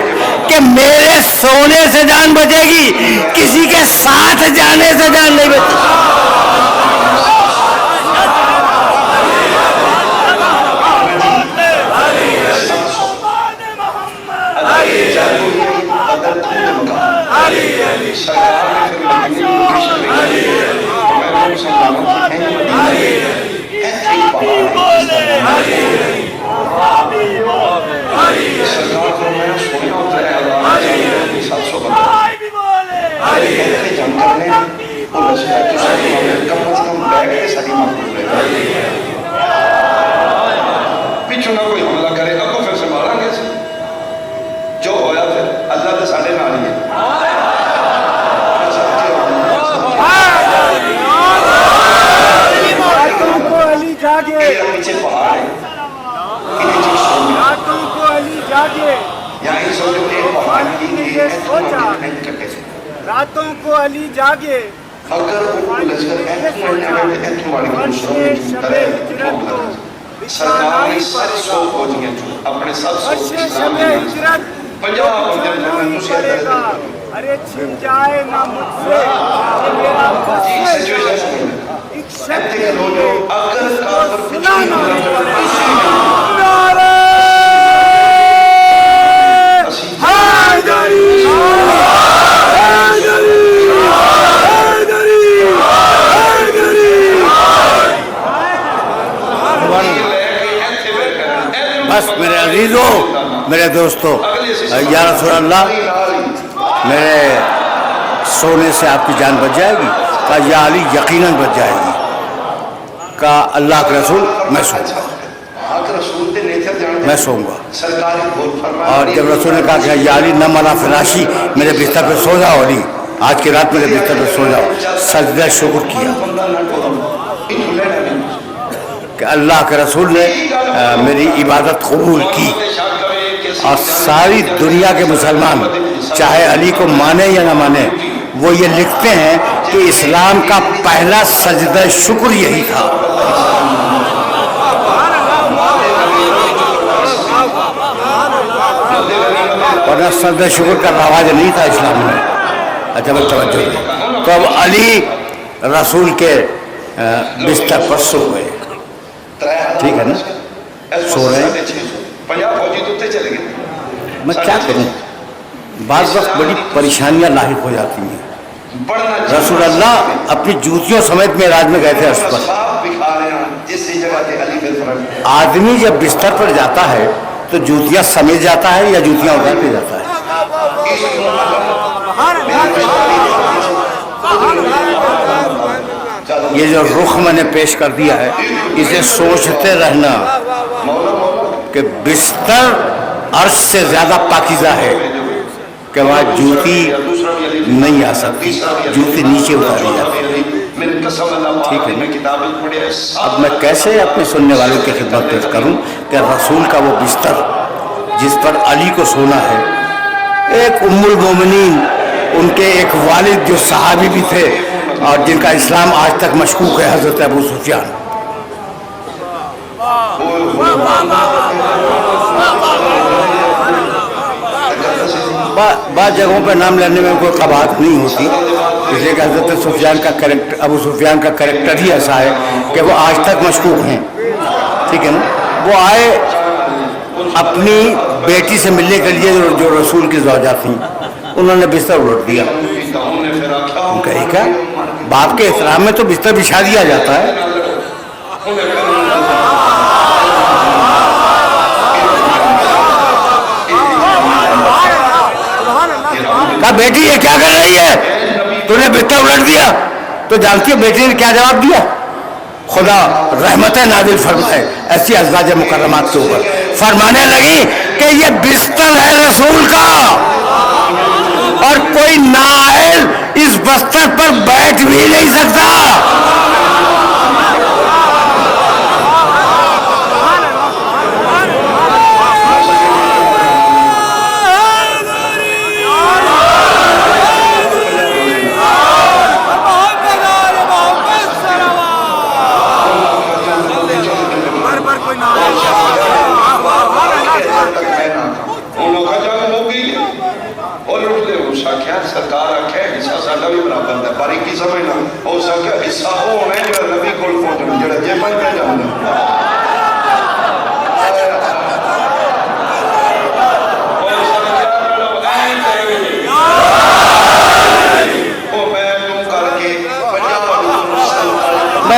کہ میرے سونے سے جان بچے گی, کسی کے ساتھ جانے سے جان نہیں بچے. پچھو نہ کوئی حملہ کرے, اب پھر سنبھالا گے. جو ہویا پھر اللہ تو ساڑھے نال ہی ہے. پیچھے پہاڑ ہے, راتوں کو علی جاگے, یہاں سوچو ایک پہاڑ کی راتوں کو علی جاگے, اگر وہ لشکر سرکار نے 700 فوجیاں اپنے 700 ہجرت ارے چھن جائے نہ مجھ سے میرا ایک شخص بس میرے عزیزوں, میرے دوستوں, یا رسول اللہ میرے سونے سے آپ کی جان بچ جائے گی؟ کہا یا علی یقیناً بچ جائے گی. کہا اللہ کے رسول میں سوؤں گا, میں سوؤں گا. اور جب رسول نے کہا کہ یا علی نم علی فراشی, میرے بستر پہ سو جاؤ علی, آج کی رات میرے بستر پہ سو جاؤ, سجدہ شکر کیا کہ اللہ کے رسول نے میری عبادت قبول کی. اور ساری دنیا کے مسلمان چاہے علی کو مانے یا نہ مانے, وہ یہ لکھتے ہیں کہ اسلام کا پہلا سجدہ شکر یہی تھا. ورنہ سجدہ شکر کا رواج نہیں تھا اسلام میں. اچھا بس توجہ دیں. تو اب علی رسول کے بستر پر سو گئے, ٹھیک ہے نا, سو رہے ہیں. میں کیا کروں, بعض وقت بڑی پریشانیاں لاحق ہو جاتی ہیں. رسول اللہ اپنی جوتیوں سمیت معراج میں گئے تھے عرش پر. آدمی جب بستر پر جاتا ہے تو جوتیاں سمیت جاتا ہے یا جوتیاں اتار کے جاتا ہے؟ یہ جو رخ میں نے پیش کر دیا ہے, اسے سوچتے رہنا کہ بستر عرش سے زیادہ پاکیزہ ہے. کہ وہاں جوتی نہیں آ سکتی, جوتی نیچے اتاری جاتی. ٹھیک ہے نا. اب میں کیسے اپنے سننے والوں کی خدمت پیش کروں کہ رسول کا وہ بستر جس پر علی کو سونا ہے, ایک ام المومنین ان کے ایک والد جو صحابی بھی تھے اور جن کا اسلام آج تک مشکوک ہے, حضرت ابو سفیان. بعض جگہوں پہ نام لینے میں کوئی قباحت نہیں ہوتی, اس لیے کہ حضرت سفیان کا کریکٹر, ابو سفیان کا کریکٹر ہی ایسا ہے کہ وہ آج تک مشکوک ہیں. ٹھیک ہے نا. وہ آئے اپنی بیٹی سے ملنے کے لیے جو رسول کی زوجہ تھیں, انہوں نے بستر الٹ دیا. ان کا ایک ہے باپ کے احترام میں تو بستر بچھا دیا جاتا ہے. کہا بیٹی یہ کیا کر رہی ہے, تو نے بستر الٹ دیا. تو جانتی ہو بیٹی نے کیا جواب دیا؟ خدا رحمتیں نازل فرمائے ایسی ازواج مکرمات کے اوپر. فرمانے لگی کہ یہ بستر ہے رسول کا اور کوئی نااہل اس بستر پر بیٹھ بھی نہیں سکتا.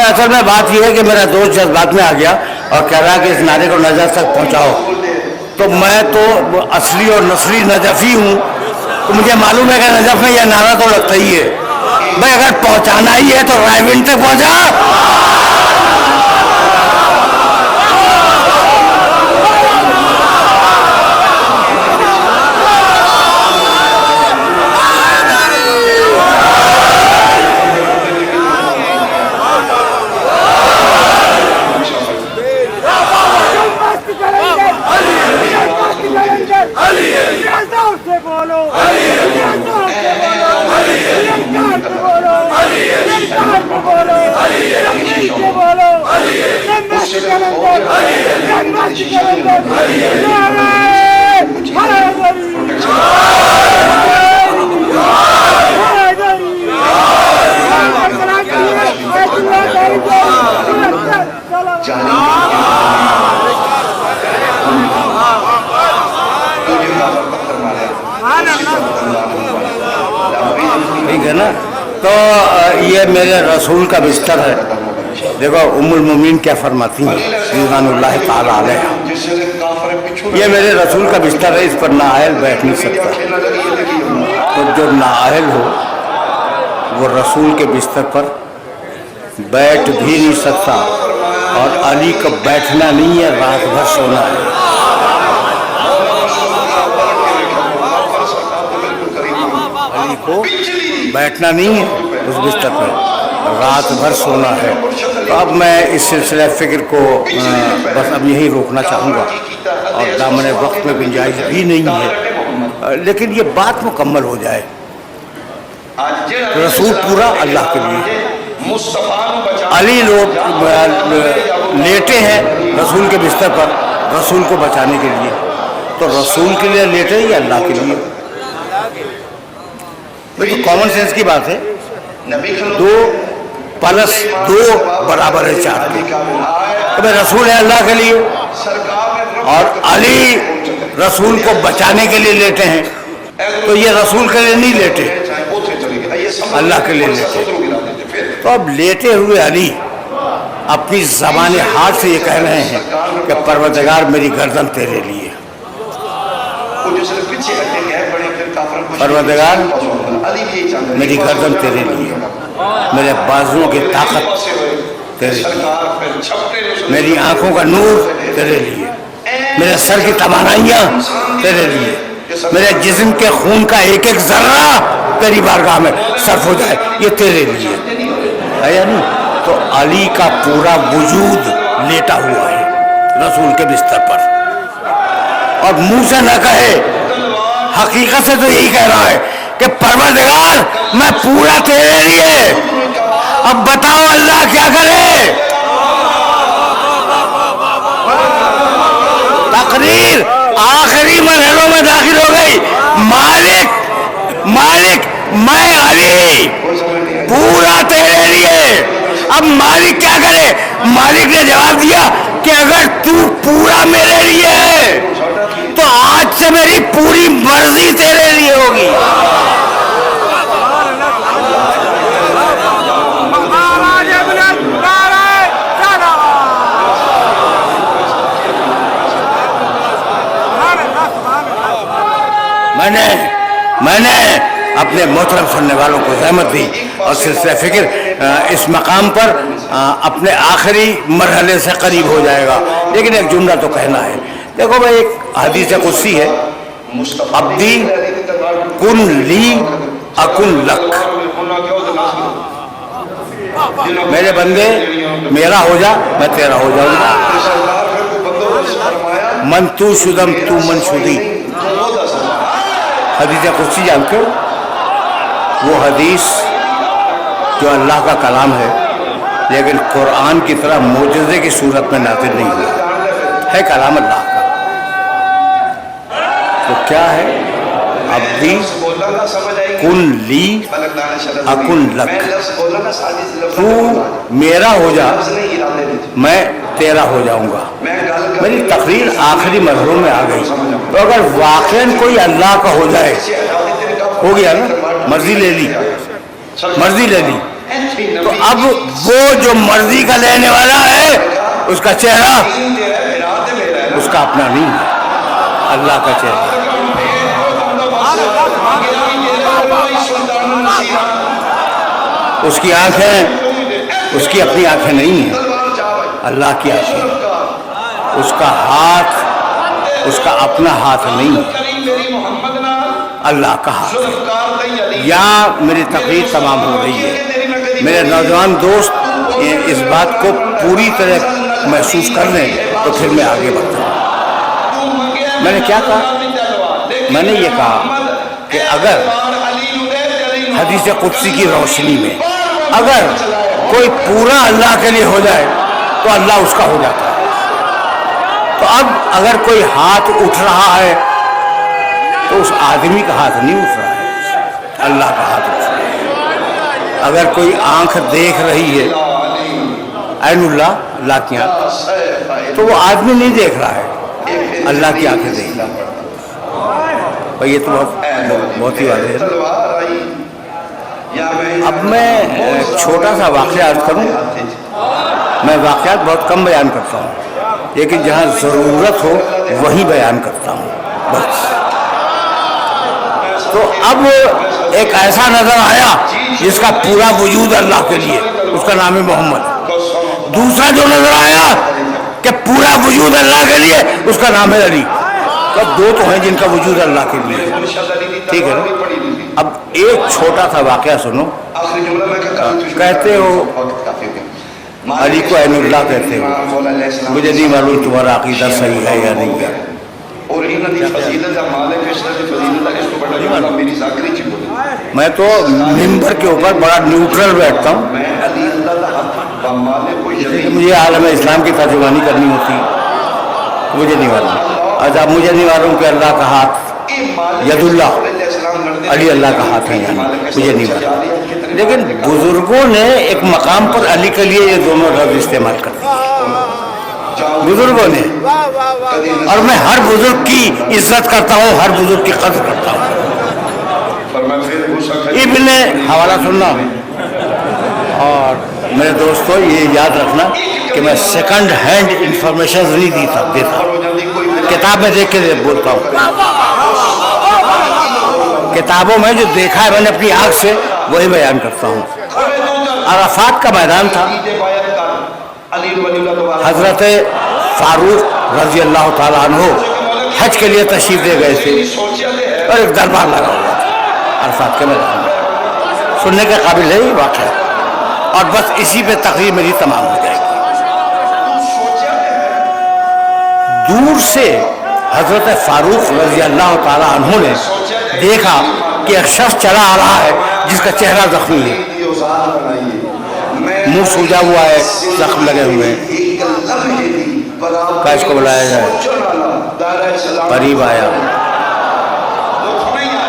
اصل میں بات یہ ہے کہ میرا دوست جذبات میں آ گیا اور کہہ رہا کہ اس نعرے کو نجف تک پہنچاؤ. تو میں تو اصلی اور نسلی نجفی ہوں, تو مجھے معلوم ہے کہ نجف میں یہ نعرہ تو لگتا ہی ہے. بھائی اگر پہنچانا ہی ہے تو رائے تک پہنچا. ٹھیک ہے نا. تو یہ میرے رسول کا بستر ہے. دیکھو ام المومنین کیا فرماتی ہیں رضوان اللہ تعالی علیہ, یہ میرے رسول کا بستر ہے, اس پر نااہل بیٹھ نہیں سکتا. تو جو نااہل ہو وہ رسول کے بستر پر بیٹھ بھی نہیں سکتا, اور علی کو بیٹھنا نہیں ہے, رات بھر سونا ہے. علی کو بیٹھنا نہیں ہے اس بستر پر, رات بھر سونا ہے. تو اب میں اس سلسلہ فکر کو بس اب یہی روکنا چاہوں گا, اور دامن وقت میں گنجائش بھی نہیں ہے, لیکن یہ بات مکمل ہو جائے. رسول پورا اللہ کے لیے, علی لوگ لیٹے ہیں رسول کے بستر پر رسول کو بچانے کے لیے. تو رسول کے لیے لیٹے یا اللہ کے لیے؟ تو کامن سینس کی بات ہے, 2+2 برابر ہے 4 کے. تو میں رسول ہے اللہ کے لیے اور علی رسول کو بچانے کے لیے لیٹے ہیں, تو یہ رسول کے لیے نہیں لیٹے, اللہ کے لیے لیٹے. تو اب لیٹے ہوئے علی اپنی زبان حال سے یہ کہہ رہے ہیں کہ پروردگار میری گردن تیرے لیے, پروردگار میری گردن تیرے لیے, میرے بازوؤں کی طاقت تیرے لیے, میری آنکھوں کا نور تیرے لیے, میرے سر کی توانائیاں تیرے لیے, میرے جسم کے خون کا ایک ایک ذرہ تیری بارگاہ میں صرف ہو جائے، یہ تیرے لیے ہے یا نہیں؟ تو علی کا پورا وجود لیٹا ہوا ہے رسول کے بستر پر، اور منہ سے نہ کہے، حقیقت سے تو یہی کہہ رہا ہے کہ پروردگار میں پورا تیرے لیے، اب بتاؤ اللہ کیا کرے؟ تقریر آخری مرحلوں میں داخل ہو گئی، مالک مالک میں علی پورا تیرے لیے، اب مالک کیا کرے؟ مالک نے جواب دیا کہ اگر تو پورا میرے لیے ہے تو آج سے میری پوری مرضی تیرے لیے ہوگی۔ میں نے اپنے محترم سننے والوں کو زحمت دی اور سلسلہ فکر اس مقام پر اپنے آخری مرحلے سے قریب ہو جائے گا، لیکن ایک جملہ تو کہنا ہے۔ دیکھو بھائی، ایک حدیث قدسی ہے، عبدی کن لی اکن لک، میرے بندے میرا ہو جا میں تیرا ہو جاؤں گا، من تو شدم تو من شدی۔ حدیث قدسی جانتے ہو؟ وہ حدیث جو اللہ کا کلام ہے لیکن قرآن کی طرح معجزے کی صورت میں نازل نہیں ہوا ہے، کلام اللہ کا۔ تو کیا ہے؟ عبدی کن لی اکن لک، تو میرا ہو جا میں تیرا ہو جاؤں گا۔ میری تقریر آخری مرحلوں میں آ گئی، تو اگر واقعاً کوئی اللہ کا ہو جائے، ہو گیا نا، مرضی لے لی، تو اب وہ جو مرضی کا لینے والا ہے اس کا چہرہ اس کا اپنا نہیں ہے، اللہ کا چہرہ۔ اس کی آنکھیں اس کی اپنی آنکھیں نہیں ہیں، اللہ کی آنکھیں، اس کا ہاتھ اس کا اپنا ہاتھ نہیں ہے، اللہ کا ہاتھ۔ یا میری تقریر تمام ہو رہی ہے، میرے نوجوان دوست اس بات کو پوری طرح محسوس کر لیں تو پھر میں آگے بڑھتا ہوں۔ میں نے کیا کہا؟ میں نے یہ کہا کہ اگر حدیث قدسی کی روشنی میں اگر کوئی پورا اللہ کے لیے ہو جائے تو اللہ اس کا ہو جاتا ہے۔ تو اب اگر کوئی ہاتھ اٹھ رہا ہے تو اس آدمی کا ہاتھ نہیں اٹھ رہا ہے، اللہ کا ہاتھ اٹھ رہا ہے۔ اگر کوئی آنکھ دیکھ رہی ہے، عین اللہ کی آنکھ، تو وہ آدمی نہیں دیکھ رہا ہے، اللہ کی آنکھیں دیکھ رہا ہے۔ بھائی یہ تو بہت ہی واضح ہے۔ اب میں چھوٹا سا واقعہ عرض کروں، میں واقعات بہت کم بیان کرتا ہوں لیکن جہاں ضرورت ہو وہیں بیان کرتا ہوں بس۔ تو اب ایک ایسا نظر آیا جس کا پورا وجود اللہ کے لیے، اس کا نام ہے محمد۔ دوسرا جو نظر آیا کہ پورا وجود اللہ کے لیے، اس کا نام ہے علی۔ تو دو تو ہیں جن کا وجود اللہ کے لیے، ٹھیک ہے نا؟ اب ایک چھوٹا سا واقعہ سنو۔ کہتے ہو علی کو عین اللہ کہتے ہو، مجھے نہیں معلوم تمہارا عقیدہ صحیح ہے یا نہیں ہے۔ میں تو ممبر کے اوپر بڑا نیوٹرل بیٹھتا ہوں، مجھے عالم اسلام کی ترجمانی کرنی ہوتی، مجھے نہیں معلوم۔ اچھا مجھے نہیں معلوم کہ اللہ کا ہاتھ ید اللہ، علی اللہ کا ہاتھ ہے، یعنی مجھے نہیں معلوم، لیکن بزرگوں نے ایک مقام پر علی کے لیے یہ دونوں لفظ استعمال کر دیے، بزرگوں نے، اور میں ہر بزرگ کی عزت کرتا ہوں، ہر بزرگ کی قدر کرتا ہوں۔ ابن حوالہ سننا، اور میرے دوستو یہ یاد رکھنا کہ میں سیکنڈ ہینڈ انفارمیشن نہیں دیتا، کتاب میں دیکھ کے بولتا ہوں، کتابوں میں جو دیکھا ہے میں نے اپنی آنکھ سے وہی بیان کرتا ہوں۔ عرفات کا میدان تھا، حضرت فاروق رضی اللہ تعالیٰ عنہ حج کے لیے تشریف لے گئے تھے، اور ایک دربار لگا ہوا تھا عرفات کے میدان میں. سننے کے قابل ہے یہ واقعہ. اور بس اسی پہ تقریر میری تمام ہو جائے گی. دور سے حضرت فاروق رضی اللہ تعالیٰ عنہ نے دیکھا کہ ایک شخص چلا آ رہا ہے جس کا چہرہ زخمی ہے, منہ سوجا ہوا ہے, زخم لگے ہوئے ہیں. کہا اس کو بلایا جائے. قریب آیا,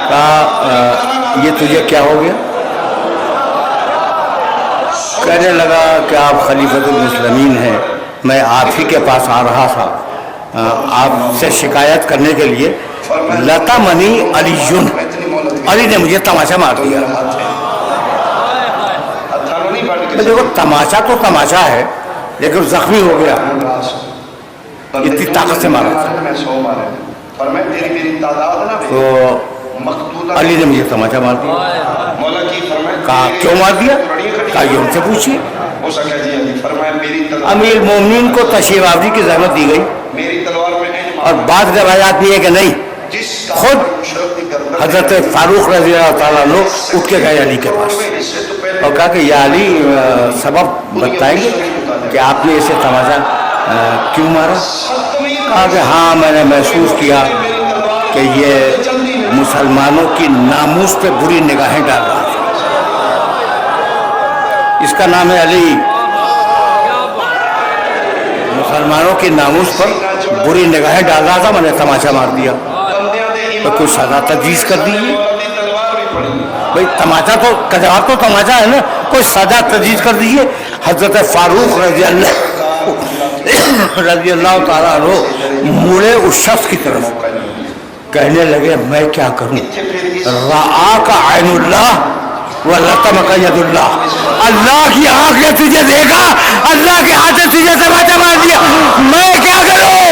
کہا یہ تجھے کیا ہو گیا؟ کہنے لگا کہ آپ خلیفۃ المسلمین ہیں, میں آپ ہی کے پاس آ رہا تھا آپ سے شکایت کرنے کے لیے. لطمنی علی نے مجھے تماشا مار دیا. دیکھو تماشا تو تماشا ہے لیکن زخمی ہو گیا, اتنی طاقت سے مارا تھا. تو علی نے مجھے تماشا مار دیا. کہا کیوں مار دیا؟ کہا یہ ان سے پوچھیے. امیر مومنین کو تشریف آوری کی زحمت دی گئی, اور بعض روایات بھی ہے کہ نہیں, خود حضرت فاروق رضی اللہ تعالیٰ عنہ اٹھ کے گئے علی کے پاس اور کہا کہ یا علی سبب بتائیں گے کہ آپ نے اسے تماشا کیوں مارا؟ کہا کہ ہاں میں نے محسوس کیا کہ یہ مسلمانوں کی ناموس پہ بری نگاہیں ڈال رہا تھا. اس کا نام ہے علی. مسلمانوں کی ناموس پر بری نگاہیں ڈال رہا تھا, میں نے تماشا مار دیا. تو کوئی سزا تجویز کر دیجیے. بھائی تماشا تو جواب تو تماشا ہے نا, کوئی سزا تجویز کر دیجیے. حضرت فاروق رضی اللہ تعالیٰ عنہ مڑے اس شخص کی طرف, کہنے لگے میں کیا کروں؟ رآک عین اللہ ولطمک ید اللہ. اللہ کی آنکھ نے تجھے دیکھا, اللہ کے ہاتھ سے تجھے تماشا مار دیا, میں کیا کروں؟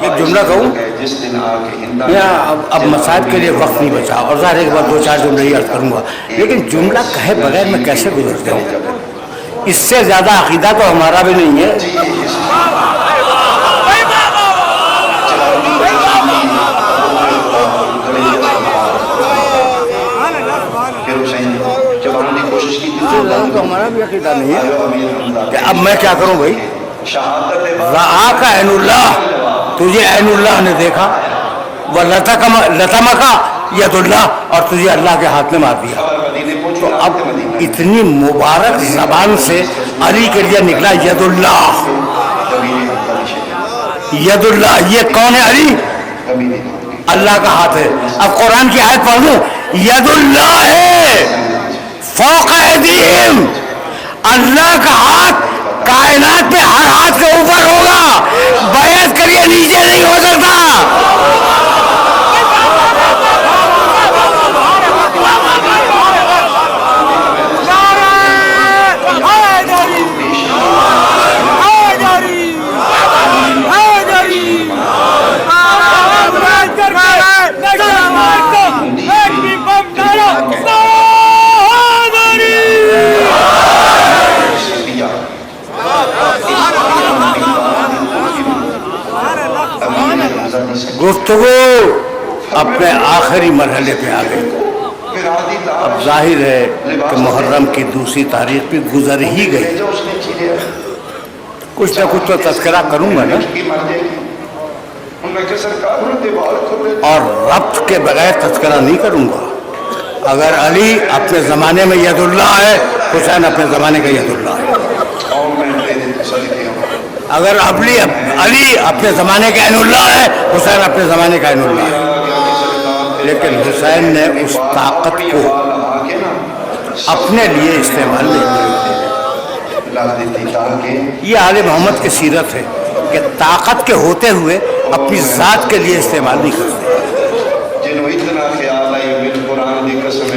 ایک جملہ کہوں, اب مسائل کے لیے وقت نہیں بچا اور ظاہر ایک بار دو چار جملے ہی عرض کروں گا, لیکن جملہ کہے بغیر میں کیسے گزرتے ہوں؟ اس سے زیادہ عقیدہ تو ہمارا بھی نہیں ہے. ہمارا بھی عقیدہ نہیں ہے کہ اب میں کیا کروں بھائی؟ رآک عین اللہ, تجھے عین اللہ نے دیکھا, لطمک ید اللہ, اور تجھے اللہ کے ہاتھ میں مار دیا. تو اب اتنی مبارک زبان سے علی کے لیے نکلا ید اللہ. ید اللہ یہ کون ہے؟ علی, اللہ کا ہاتھ ہے. اب قرآن کی آیت پڑھ لوں, ید اللہ ہے فوق ایدیہم, اللہ کا ہاتھ کائنات میں ہر ہاتھ کے اوپر ہوگا, بیعت کریے نیچے نہیں ہو سکتا. گفتگو اپنے آخری مرحلے پہ آ گئی. اب ظاہر ہے کہ محرم کی دوسری تاریخ بھی گزر ہی گئی. کچھ نہ کچھ تو تذکرہ کروں گا نا, اور ربط کے بغیر تذکرہ نہیں کروں گا. اگر علی اپنے زمانے میں ید اللہ ہے, حسین اپنے زمانے کا ید اللہ ہے. اگر علی اپنے زمانے کا عین اللہ ہے, حسین اپنے زمانے کا عین اللہ ہے. لیکن حسین نے اس طاقت کو اپنے لیے استعمال نہیں کیا. یہ آل محمد کی سیرت ہے کہ طاقت کے ہوتے ہوئے اپنی ذات کے لیے استعمال نہیں کرتے.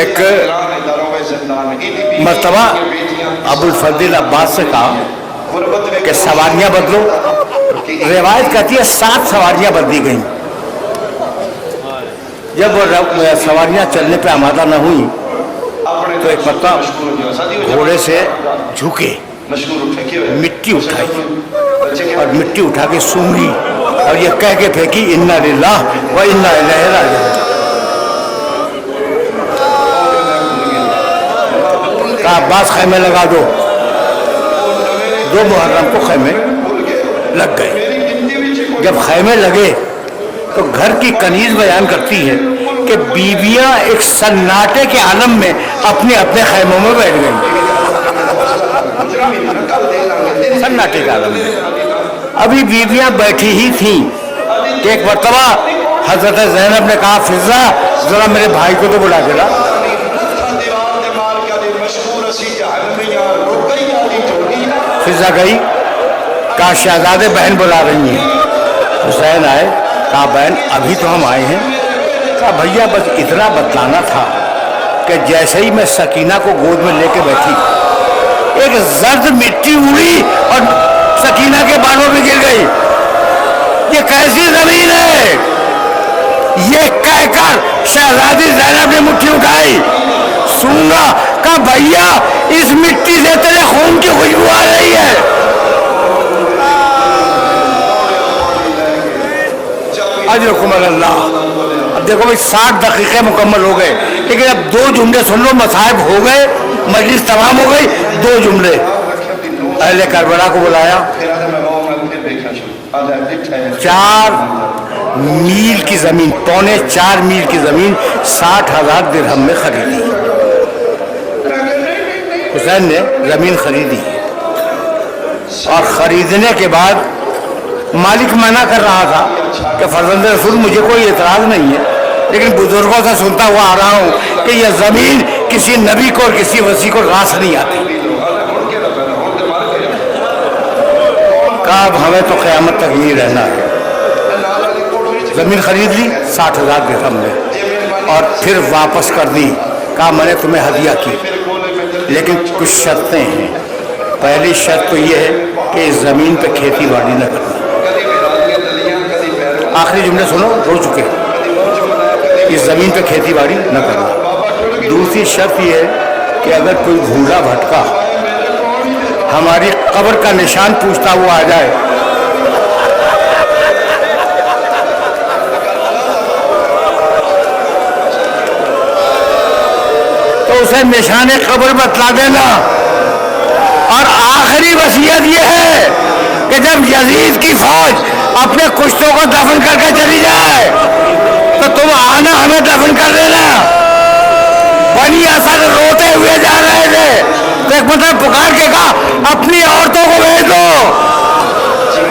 ایک مرتبہ ابوالفضل عباس سے کہا کہ سواریاں بدلو. روایت کہتی ہے 7 سواریاں بدلی گئیں. جب وہ سواریاں چلنے پہ آمادہ نہ ہوئی تو ایک مرتبہ گھوڑے سے جھکے, مٹی اٹھائی اور مٹی اٹھا کے سونگھی اور یہ کہہ کے پھینکی انا للہ و انا الیہ راجعون. کہا عباس خیمے لگا دو. 2 محرم کو خیمے لگ گئے. جب خیمے لگے تو گھر کی کنیز بیان کرتی ہے کہ بیویاں ایک سناٹے کے عالم میں اپنے اپنے خیموں میں بیٹھ گئیں. سناٹے کے عالم میں ابھی بیویاں بیٹھی ہی تھیں کہ ایک مرتبہ حضرت زینب نے کہا فضا ذرا میرے بھائی کو تو بلا کے لا. فضا گئی. کہا شہزادے بہن بلا رہی ہیں. حسین آئے. کہا بہن ابھی تو ہم آئے ہیں. کہا بھیا بس اتنا بتلانا تھا کہ جیسے ہی میں سکینہ کو گود میں لے کے بیٹھی ایک زرد مٹی اڑی اور سکینہ کے بالوں میں گر گئی. یہ کیسی زمین ہے؟ یہ کہہ کر شہزادی زینب نے مٹھی اٹھائی. سنگا. کہا بھیا اس مٹی سے تیرے خون کی خوشبو آ رہی ہے. اجرکم اللہ. اب دیکھو بھائی 60 دقیقے مکمل ہو گئے لیکن اب 2 جملے سن لو. مصائب ہو گئے, مجلس تمام ہو گئی. 2 جملے. اہل کربلا کو بلایا. 4 میل کی زمین, 3.25 میل کی زمین 60,000 درہم میں خریدی. حسین نے زمین خریدی اور خریدنے کے بعد مالک منع کر رہا تھا کہ فرزند رسول مجھے کوئی اعتراض نہیں ہے لیکن بزرگوں سے سنتا ہوا آ رہا ہوں کہ یہ زمین کسی نبی کو اور کسی وسیع کو راس نہیں آتی. کہا اب ہمیں تو قیامت تک نہیں رہنا ہے. زمین خرید لی 60,000 درہم میں اور پھر واپس کر دی. کہا میں نے تمہیں ہدیہ کی لیکن کچھ شرطیں ہیں. پہلی شرط تو یہ ہے کہ اس زمین پہ کھیتی باڑی نہ کرنا. آخری جملے سنو, ہو چکے. اس زمین پہ کھیتی باڑی نہ کرنا. دوسری شرط یہ ہے کہ اگر کوئی بھولا بھٹکا ہماری قبر کا نشان پوچھتا ہوا آ جائے تو اسے نشان قبر بتلا دینا. اور آخری وصیت یہ ہے کہ جب یزید کی فوج اپنے کشتوں کو دفن کر کے چلی جائے تو تم آنا ہمیں دفن کر دینا. بنی اسد روتے ہوئے جا رہے تھے تو ایک مطلب پکار کے کہا اپنی عورتوں کو بھیج دو.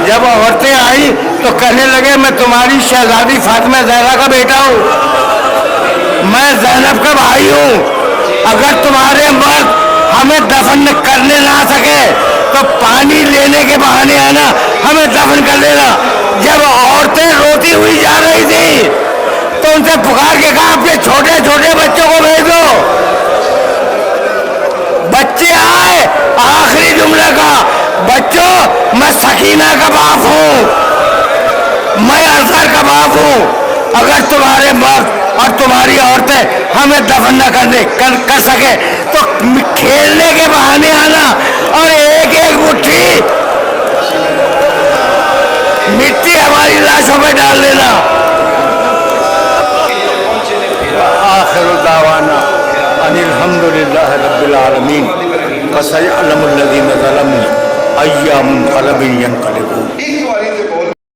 جب عورتیں آئی تو کہنے لگے میں تمہاری شہزادی فاطمہ زہرا کا بیٹا ہوں, میں زینب کا بھائی ہوں. اگر تمہارے مرد ہمیں دفن کرنے نہ سکے تو پانی لینے کے بہانے آنا, ہمیں دفن کر دینا. جب عورتیں روتی ہوئی جا رہی تھی تو ان سے پکار کے کہا اپنے چھوٹے چھوٹے بچوں کو بھیج دو. بچے آئے. آخری جملہ کا بچوں میں سکینہ کا باپ ہوں, میں اظہر کا باپ ہوں. اگر تمہارے مرد اور تمہاری عورتیں ہمیں دفن نہ کر سکے تو کھیلنے کے بہانے آنا اور ایک ایک مٹھی مٹی ہماری لاشوں پہ ڈال دینا. آخر دعوانا ان الحمدللہ رب العالمین وسيعلم الذين ظلموا أي منقلب ينقلبون.